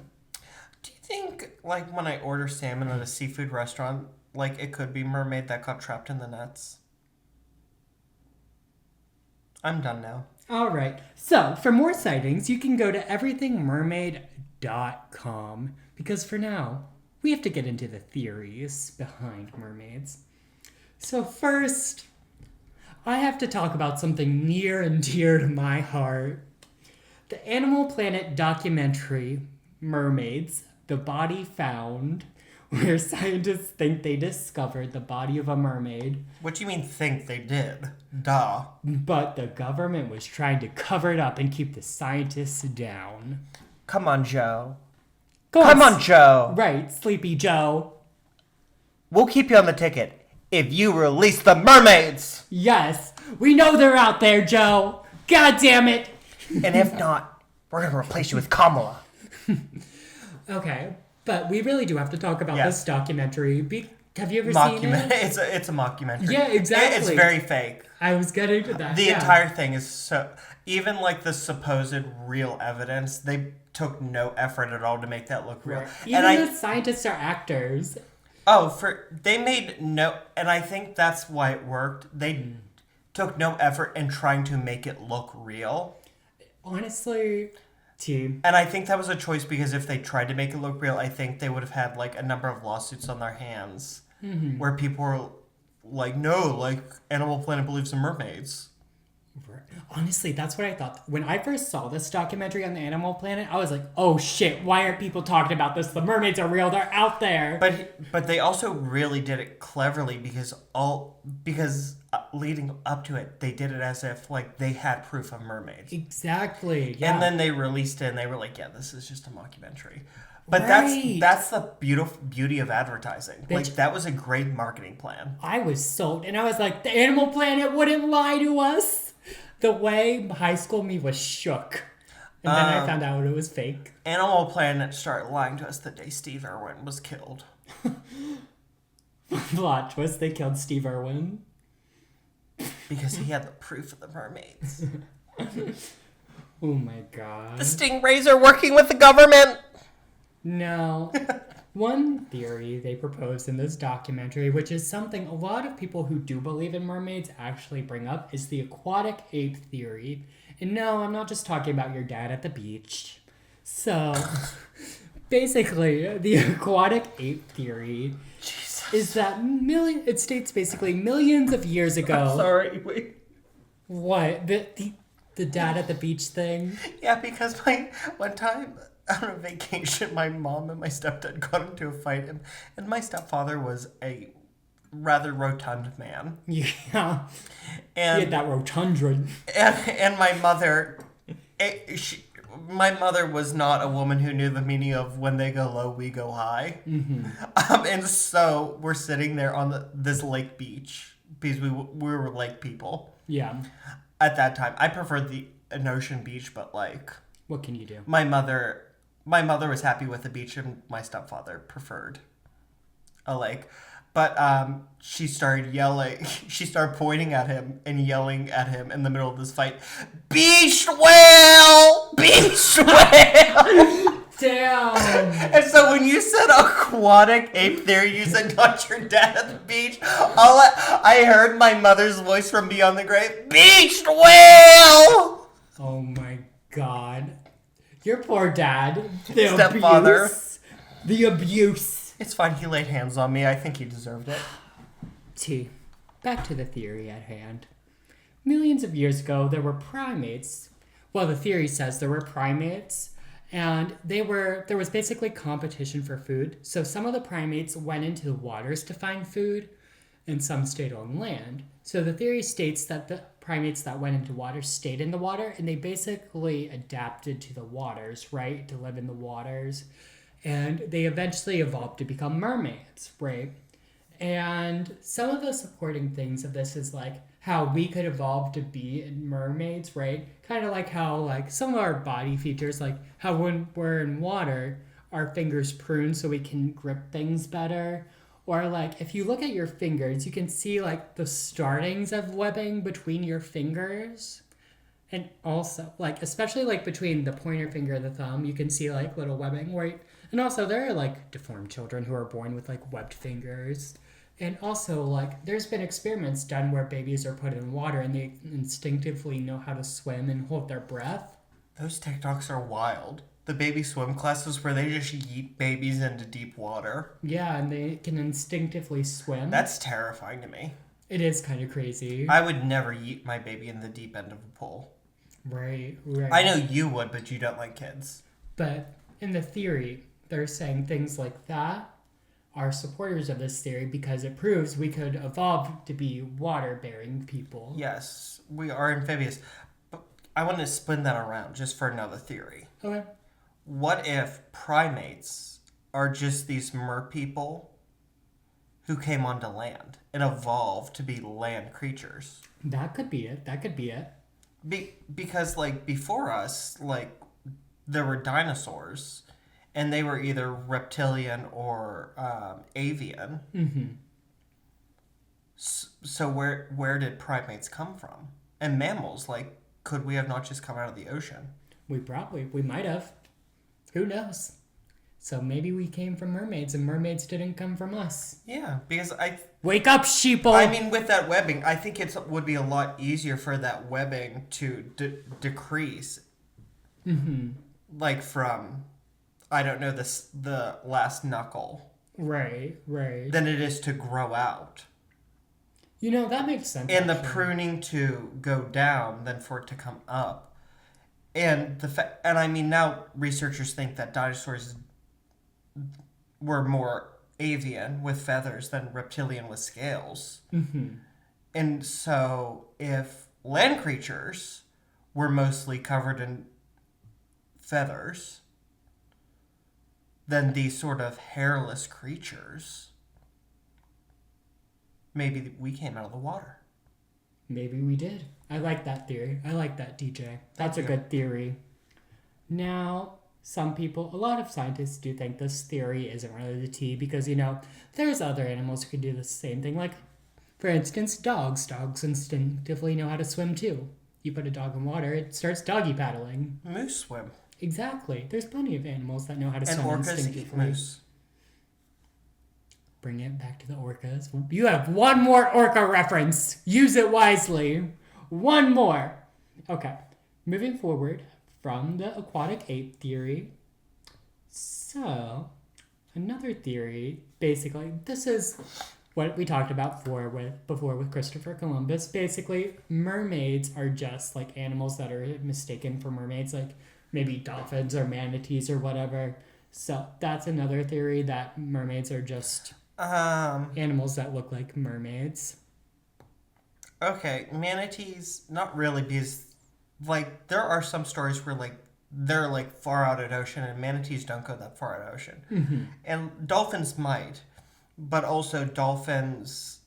Do you think, like, when I order salmon at a seafood restaurant, like it could be mermaid that got trapped in the nets. I'm done now. All right. So, for more sightings, you can go to everythingmermaid.com because for now, we have to get into the theories behind mermaids. So, first, I have to talk about something near and dear to my heart. The Animal Planet documentary, Mermaids, The Body Found, where scientists think they discovered the body of a mermaid, What do you mean think they did? Duh. but the government was trying to cover it up and keep the scientists down. Come on, Joe. Go Come on, Joe. Right, Sleepy Joe. We'll keep you on the ticket if you release the mermaids. Yes, we know they're out there, Joe. God damn it. And if not, we're going to replace you with Kamala. Okay, but we really do have to talk about Yes. this documentary. Have you ever seen it? It's a mockumentary. Yeah, exactly. It's very fake. I was getting to that. The yeah. entire thing is so... Even like the supposed real evidence, they took no effort at all to make that look real. Right. Even And the scientists are actors. they made no... And I think that's why it worked. They took no effort in trying to make it look real. Honestly, team. And I think that was a choice because if they tried to make it look real, I think they would have had like a number of lawsuits on their hands where people were like, no, like Animal Planet believes in mermaids. Honestly, that's what I thought. When I first saw this documentary on the Animal Planet, I was like, oh shit, why aren't people talking about this? The mermaids are real, they're out there. But they also really did it cleverly because leading up to it, they did it as if like they had proof of mermaids. Exactly. Yeah. And then they released it and they were like, yeah, this is just a mockumentary. But Right. that's the beauty of advertising. Bitch. Like that was a great marketing plan. I was sold, and I was like, the Animal Planet wouldn't lie to us. The way high school me was shook. And then I found out it was fake. Animal Planet started lying to us the day Steve Irwin was killed. Plot twist, they killed Steve Irwin. Because he had the proof of the mermaids. Oh my god. The stingrays are working with the government. No. One theory they proposed in this documentary, which is something a lot of people who do believe in mermaids actually bring up, is the aquatic ape theory. And no, I'm not just talking about your dad at the beach. So, basically, the aquatic ape theory is that it states basically millions of years ago. Sorry, wait. What? The dad at the beach thing? Yeah, because one time on a vacation, my mom and my stepdad got into a fight, and my stepfather was a rather rotund man. Yeah. And He had that rotundra. and my mother, my mother was not a woman who knew the meaning of when they go low, we go high. Mm-hmm. And so we're sitting there on this lake beach because we were lake people. Yeah. At that time, I preferred an ocean beach, but like What can you do? my mother was happy with the beach, and my stepfather preferred a lake. But she started yelling. She started pointing at him and yelling at him in the middle of this fight. Beach whale! Beach whale! Damn! And so when you said aquatic ape theory, you said not your dad at the beach. I heard my mother's voice from beyond the grave. Beach whale! Oh my god. Your poor dad. The Stepfather. abuse. The abuse. It's fine. He laid hands on me. I think he deserved it. Back to the theory at hand. Millions of years ago, there were primates. Well, the theory says there were primates, and there was basically competition for food. So some of the primates went into the waters to find food, and some stayed on land. So the theory states that the primates that went into water stayed in the water, and they basically adapted to the waters, right? To live in the waters. And they eventually evolved to become mermaids, right? And some of the supporting things of this is like how we could evolve to be mermaids, right? Kind of like how like some of our body features, like how when we're in water, our fingers prune so we can grip things better. Or like if you look at your fingers, you can see like the startings of webbing between your fingers. And also like, especially like between the pointer finger and the thumb, you can see like little webbing, right? And also there are like deformed children who are born with like webbed fingers And also, like, there's been experiments done where babies are put in water and they instinctively know how to swim and hold their breath. Those TikToks are wild. The baby swim classes where they just yeet babies into deep water. Yeah, and they can instinctively swim. That's terrifying to me. It is kind of crazy. I would never yeet my baby in the deep end of a pool. Right. I know you would, but you don't like kids. But in the theory, they're saying things like that are supporters of this theory because it proves we could evolve to be water-bearing people. Yes, we are amphibious. But I want to spin that around just for another theory. Okay. What if primates are just these mer people who came onto land and evolved to be land creatures? That could be it. That could be it. Because, like, before us, like, there were dinosaurs, and they were either reptilian or avian. Mm-hmm. So where did primates come from? And mammals, like, could we have not just come out of the ocean? We might have. Who knows? So maybe we came from mermaids, and mermaids didn't come from us. Yeah, because Wake up, sheeple! I mean, with that webbing, I think it would be a lot easier for that webbing to decrease. Mm-hmm. Like from, I don't know, the last knuckle. Right. Than it is to grow out. You know, that makes sense. And the actually. pruning to go down than for it to come up. And and I mean, now researchers think that dinosaurs were more avian with feathers than reptilian with scales. Mm-hmm. And so if land creatures were mostly covered in feathers, then these sort of hairless creatures, maybe we came out of the water. Maybe we did. I like that theory. I like that, DJ. That's a good theory. Now, a lot of scientists do think this theory isn't really the T because, you know, there's other animals who can do the same thing. Like, for instance, dogs. Dogs instinctively know how to swim too. You put a dog in water, it starts doggy paddling. Moose swim. Exactly. There's plenty of animals that know how to swim And orcas instinctively. eat moose. Bring it back to the orcas. You have one more orca reference. Use it wisely. One more. Okay. Moving forward from the aquatic ape theory. So, another theory, basically, this is what we talked about before with Christopher Columbus. Basically, mermaids are just like animals that are mistaken for mermaids, like maybe dolphins or manatees or whatever. So, that's another theory that mermaids are just animals that look like mermaids. Okay, manatees, not really, because, like, there are some stories where, like, they're, like, far out at ocean, and manatees don't go that far at ocean. Mm-hmm. And dolphins might, but also dolphins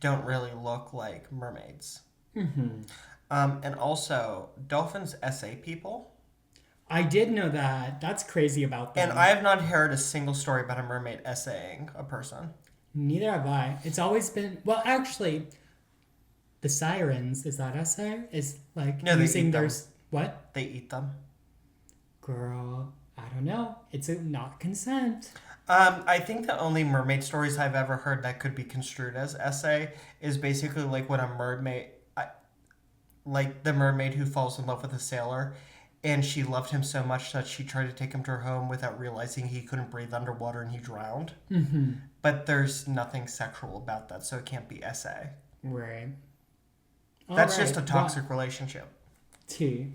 don't really look like mermaids. Mm-hmm. And also, dolphins essay people. I did know that. That's crazy about that. And I have not heard a single story about a mermaid essaying a person. Neither have I. It's always been... Well, actually, the Sirens, is that essay? Is, like, No, using their... What? They eat them. Girl, I don't know. It's not consent. I think the only mermaid stories I've ever heard that could be construed as essay is basically like when a mermaid... like the mermaid who falls in love with a sailor, and she loved him so much that she tried to take him to her home without realizing he couldn't breathe underwater and he drowned. Mm-hmm. But there's nothing sexual about that, so it can't be essay. Right. That's just a toxic relationship. T.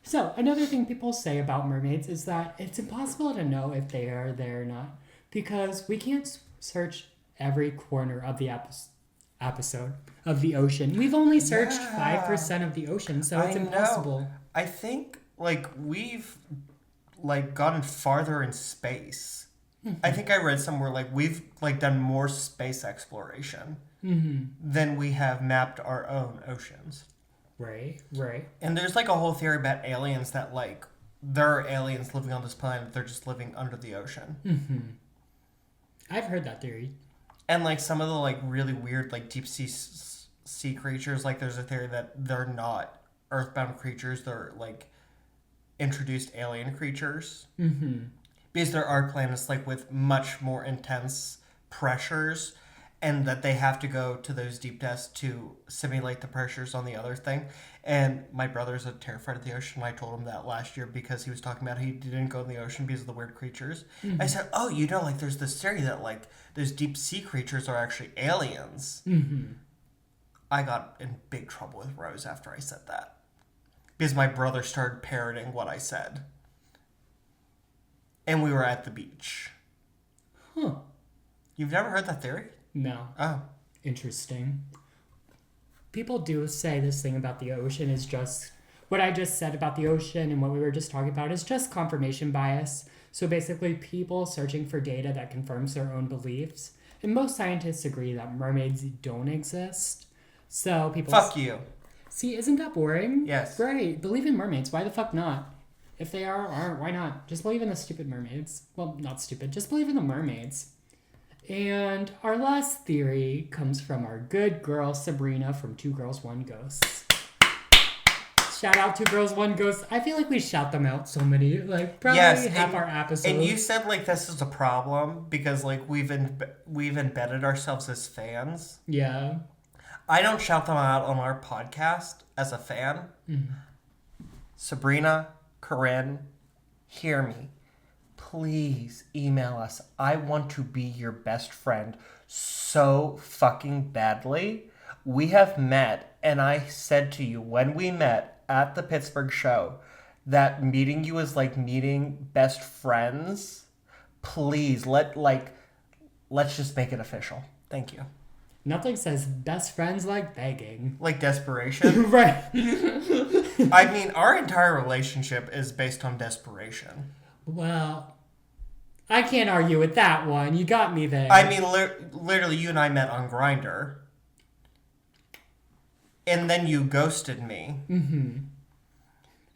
So, another thing people say about mermaids is that it's impossible to know if they are there or not because we can't search every corner of the episode of the ocean. We've only searched 5% of the ocean, so it's impossible. I think, like, we've, like, gotten farther in space. Mm-hmm. I think I read somewhere, like, we've, like, done more space exploration than we have mapped our own oceans. Right. And there's, like, a whole theory about aliens that, like, there are aliens living on this planet. They're just living under the ocean. Mm-hmm. I've heard that theory. And, like, some of the, like, really weird, like, deep sea creatures, like, there's a theory that they're not earthbound creatures. They're, like, introduced alien creatures. Mm-hmm. Because there are planets, like, with much more intense pressures and that they have to go to those deep depths to simulate the pressures on the other thing. And my brother's terrified of the ocean. I told him that last year because he was talking about he didn't go in the ocean because of the weird creatures. Mm-hmm. I said, oh, like there's this theory that like those deep sea creatures are actually aliens. Mm-hmm. I got in big trouble with Rose after I said that because my brother started parroting what I said. And we were at the beach. Huh. You've never heard that theory? No. Oh. Interesting. People do say this thing about the ocean is just... What I just said about the ocean and what we were just talking about is just confirmation bias. So basically people searching for data that confirms their own beliefs. And most scientists agree that mermaids don't exist. So people... Fuck you. See, isn't that boring? Yes. Great. Believe in mermaids. Why the fuck not? If they aren't, why not? Just believe in the stupid mermaids. Well, not stupid. Just believe in the mermaids. And our last theory comes from our good girl, Sabrina, from 2 Girls, 1 Ghost. Shout out 2 Girls, 1 Ghost. I feel like we shout them out so many, like, probably half our episodes. And you said, like, this is a problem because, like, we've embedded ourselves as fans. Yeah. I don't shout them out on our podcast as a fan. Mm-hmm. Sabrina, Corinne, hear me. Please email us. I want to be your best friend so fucking badly. We have met, and I said to you when we met at the Pittsburgh show that meeting you is like meeting best friends. Please, let's just make it official. Thank you. Nothing says best friends like begging. Like desperation? Right. I mean, our entire relationship is based on desperation. Well, I can't argue with that one. You got me there. I mean, literally, you and I met on Grindr. And then you ghosted me. Mm-hmm.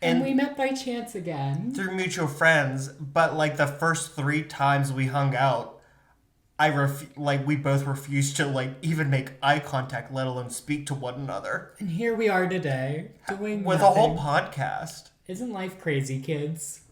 And we met by chance again. Through mutual friends. But, like, the first 3 times we hung out, we both refused to, like, even make eye contact, let alone speak to one another. And here we are today, doing with nothing. A whole podcast. Isn't life crazy, kids?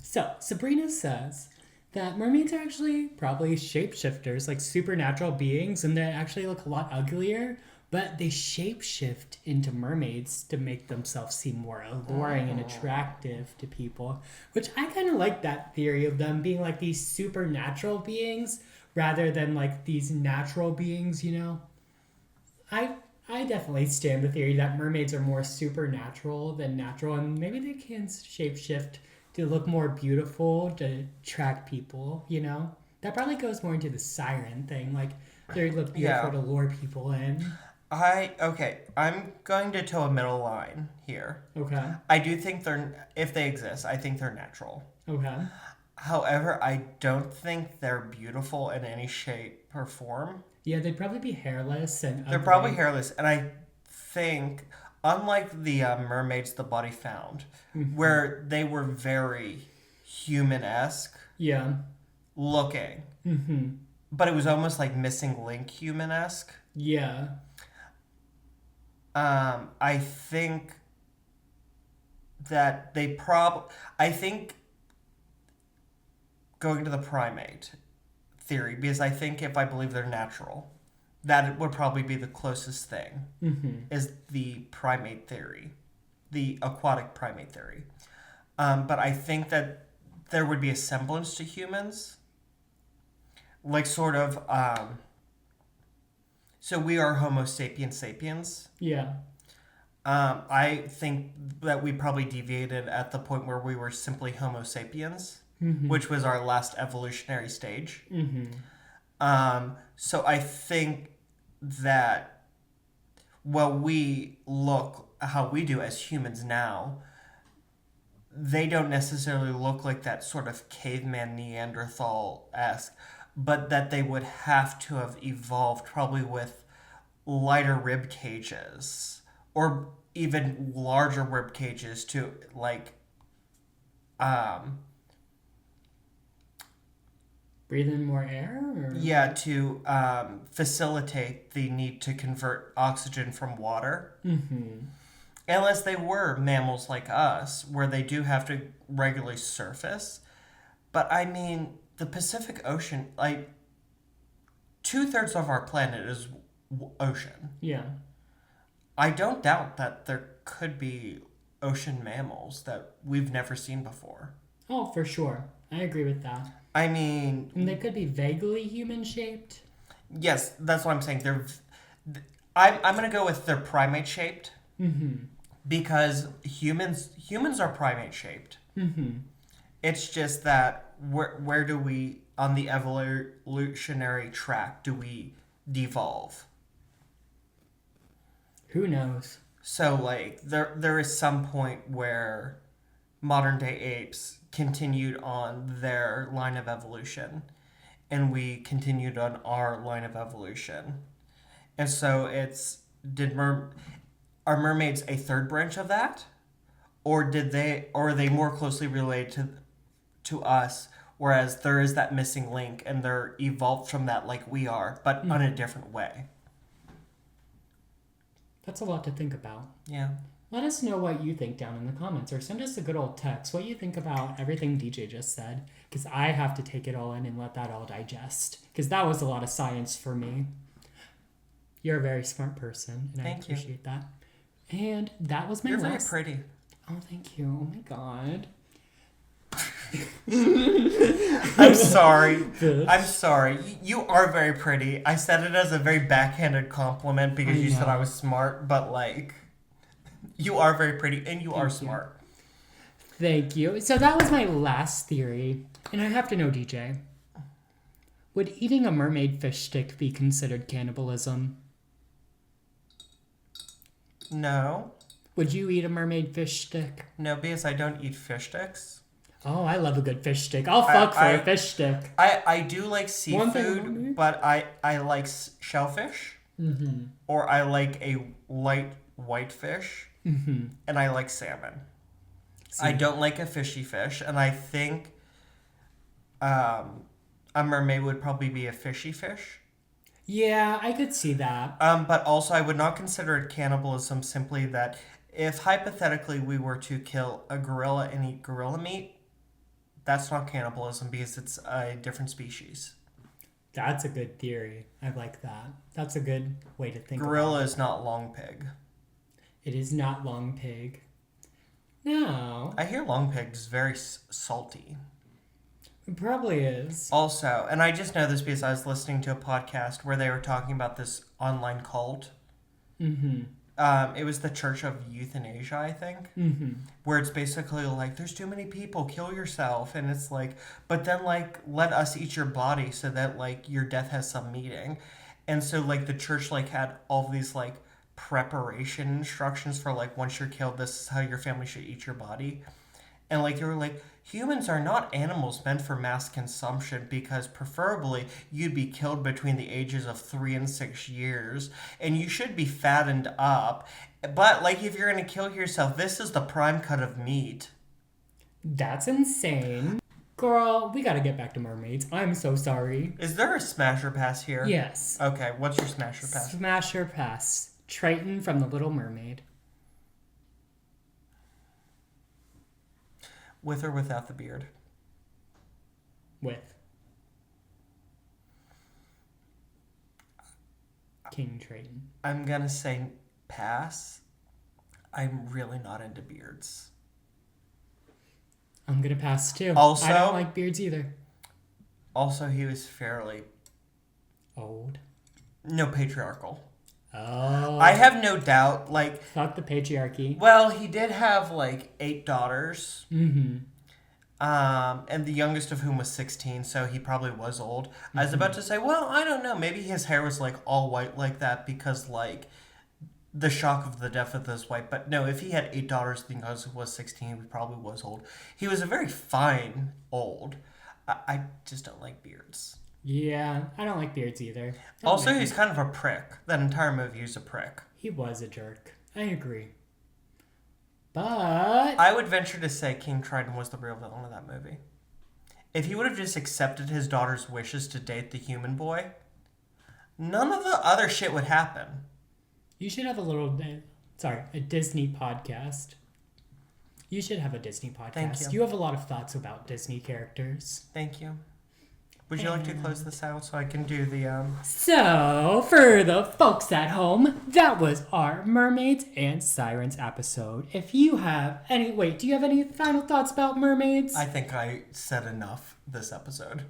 So, Sabrina says that mermaids are actually probably shapeshifters, like supernatural beings, and they actually look a lot uglier, but they shapeshift into mermaids to make themselves seem more alluring and attractive to people, which I kind of like that theory of them being like these supernatural beings rather than like these natural beings, you know? I definitely stand the theory that mermaids are more supernatural than natural, and maybe they can shapeshift to look more beautiful, to attract people, you know? That probably goes more into the siren thing, like they look beautiful to lure people in. I'm going to toe a middle line here. Okay. I do think if they exist, I think they're natural. Okay. However, I don't think they're beautiful in any shape or form. Yeah, they'd probably be hairless and ugly. They're probably hairless, and I think, unlike the Mermaids the Body Found, mm-hmm. where they were very human-esque looking, mm-hmm. but it was almost like Missing Link human-esque. Yeah. I think that I think going to the primate theory, because I think if I believe they're natural, that would probably be the closest thing, mm-hmm. is the primate theory, the aquatic primate theory. But I think that there would be a semblance to humans, like sort of... So we are Homo sapiens sapiens. Yeah. I think that we probably deviated at the point where we were simply Homo sapiens, mm-hmm. which was our last evolutionary stage. Mm-hmm. So I think that we look how we do as humans now, they don't necessarily look like that sort of caveman Neanderthal-esque, but that they would have to have evolved probably with lighter rib cages or even larger rib cages to breathe in more air? Or? Yeah, to facilitate the need to convert oxygen from water. Mm-hmm. Unless they were mammals like us, where they do have to regularly surface. But I mean, the Pacific Ocean, 2/3 of our planet is ocean. Yeah. I don't doubt that there could be ocean mammals that we've never seen before. Oh, for sure. I agree with that. I mean, And they could be vaguely human-shaped. yes, that's what I'm saying. I'm gonna go with they're primate shaped. Mm-hmm. Because humans are primate shaped. Mm-hmm. It's just that where do we on the evolutionary track do we devolve? Who knows? So like there is some point where modern day apes continued on their line of evolution and we continued on our line of evolution. And so are mermaids a third branch of that? Or are they more closely related to us, whereas there is that missing link and they're evolved from that like we are, but in a different way? That's a lot to think about. Yeah. Let us know what you think down in the comments, or send us a good old text what you think about everything DJ just said, because I have to take it all in and let that all digest, because that was a lot of science for me. You're a very smart person, and I appreciate that. And that was my You're last... very pretty. Oh, thank you. Oh my god. I'm sorry. I'm sorry. You are very pretty. I said it as a very backhanded compliment because you said I was smart, but like, you are very pretty and you are smart. Thank you. So that was my last theory. And I have to know, DJ, would eating a mermaid fish stick be considered cannibalism? No. Would you eat a mermaid fish stick? No, because I don't eat fish sticks. Oh, I love a good fish stick. I'll fuck for a fish stick. I do like seafood, but I like shellfish. Mm-hmm. Or I like a light white fish. Mm-hmm. And I like salmon. I don't like a fishy fish, and I think a mermaid would probably be a fishy fish. Yeah, I could see that. But also I would not consider it cannibalism, simply that if hypothetically we were to kill a gorilla and eat gorilla meat, that's not cannibalism because it's a different species. That's a good theory. I like that. That's a good way to think Gorilla about it. is not long pig. It is not long pig. No. I hear long pig is very salty. It probably is. Also, and I just know this because I was listening to a podcast where they were talking about this online cult. Mm-hmm. It was the Church of Euthanasia, I think, where it's basically like, there's too many people, kill yourself. And it's like, but then like, let us eat your body so that like your death has some meaning. And so like the church like had all these like preparation instructions for like, once you're killed, this is how your family should eat your body. And like, they were like, humans are not animals meant for mass consumption because preferably you'd be killed between the ages of 3 and 6 years and you should be fattened up. But like, if you're going to kill yourself, this is the prime cut of meat. That's insane. Girl, we gotta get back to mermaids. I'm so sorry. Is there a smasher pass here? Yes. Okay, what's your smasher pass? Smasher pass. Triton from The Little Mermaid. With or without the beard? With. King Triton. I'm gonna say pass. I'm really not into beards. I'm gonna pass too. Also, I don't like beards either. Also, he was fairly... Old. No, patriarchal. Oh. I have no doubt, like... Fuck the patriarchy. Well, he did have, like, 8 daughters. Mm-hmm. And the youngest of whom was 16, so he probably was old. I was about to say, well, I don't know. Maybe his hair was, like, all white like that because, like, the shock of the death of his wife. But no, if he had 8 daughters, the youngest was 16, he probably was old. He was a very fine old. I just don't like beards. Yeah, I don't like beards either. Also, he's kind of a prick. That entire movie, he's a prick. He was a jerk. I agree. But... I would venture to say King Triton was the real villain of that movie. If he would have just accepted his daughter's wishes to date the human boy, none of the other shit would happen. You should have a Disney podcast. You should have a Disney podcast. Thank you. You have a lot of thoughts about Disney characters. Thank you. Would you like to close this out so I can do the So, for the folks at home, that was our Mermaids and Sirens episode. If you have any... Wait, do you have any final thoughts about mermaids? I think I said enough this episode.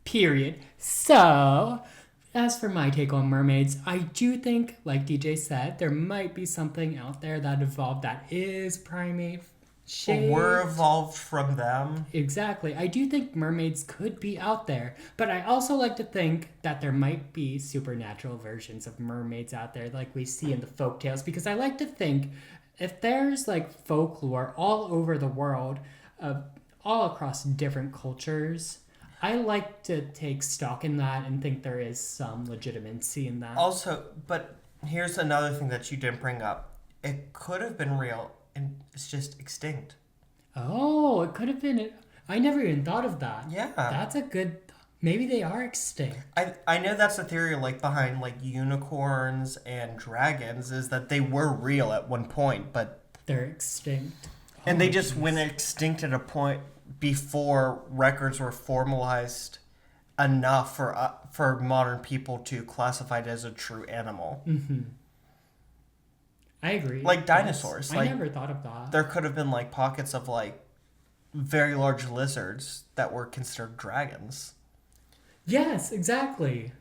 Period. So, as for my take on mermaids, I do think, like DJ said, there might be something out there that evolved that is primate shaped. We're evolved from them. Exactly. I do think mermaids could be out there, but I also like to think that there might be supernatural versions of mermaids out there like we see in the folk tales, because I like to think if there's like folklore all over the world, all across different cultures, I like to take stock in that and think there is some legitimacy in that. Also, but here's another thing that you didn't bring up. It could have been real and it's just extinct. Oh, it could have been. I never even thought of that. Yeah. That's a good. Maybe they are extinct. I know that's a theory like behind like unicorns and dragons is that they were real at one point, but They're extinct. and they just went extinct at a point before records were formalized enough for modern people to classify it as a true animal. Mm-hmm. I agree. Like dinosaurs. I Like never thought of that. there could have been like pockets of like very large lizards that were considered dragons. Yes, exactly.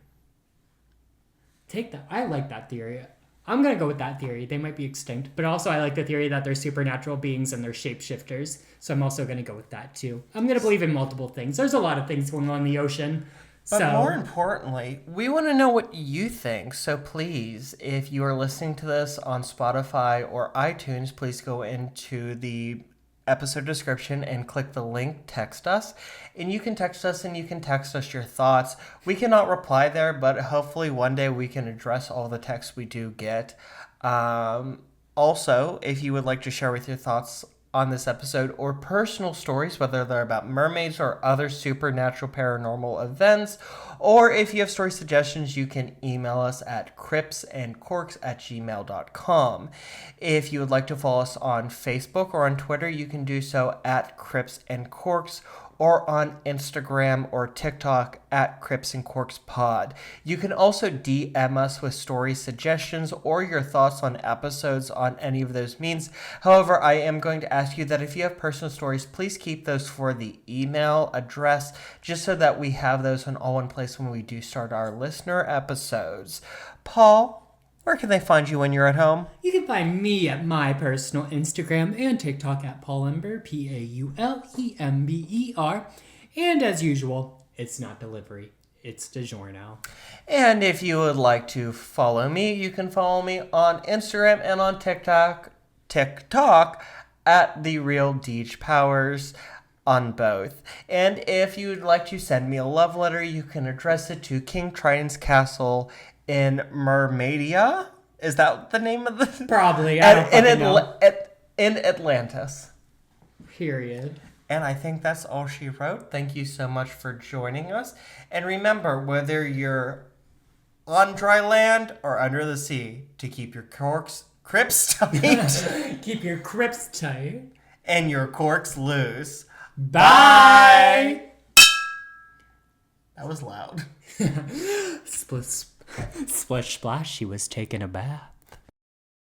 Take that. I like that theory. I'm going to go with that theory. They might be extinct, but also I like the theory that they're supernatural beings and they're shapeshifters. So I'm also going to go with that too. I'm going to believe in multiple things. There's a lot of things going on in the ocean. But more importantly, we want to know what you think. So please, if you are listening to this on Spotify or iTunes, please go into the episode description and click the link, text us. And you can text us and you can text us your thoughts. We cannot reply there, but hopefully one day we can address all the texts we do get. Also, if you would like to share with your thoughts on this episode or personal stories, whether they're about mermaids or other supernatural paranormal events, or if you have story suggestions, you can email us at cripsandcorks@gmail.com. If you would like to follow us on Facebook or on Twitter, you can do so at Crips and Corks, or on Instagram or TikTok at Crips and Corks Pod. You can also DM us with story suggestions or your thoughts on episodes on any of those means. However, I am going to ask you that if you have personal stories, please keep those for the email address, just so that we have those in all one place when we do start our listener episodes. Paul, where can they find you when you're at home? You can find me at my personal Instagram and TikTok at Paulember, Paulember. And as usual, it's not delivery, it's DiGiorno. And if you would like to follow me, you can follow me on Instagram and on TikTok at The Real Deej Powers on both. And if you'd like to send me a love letter, you can address it to King Triton's Castle in Mermaidia. Is that the name of the... Probably. I don't fucking know. In Atlantis. Period. And I think that's all she wrote. Thank you so much for joining us. And remember, whether you're on dry land or under the sea, to keep your crips tight. Keep your crips tight. And your corks loose. Bye! That was loud. Splish splash, she was taking a bath.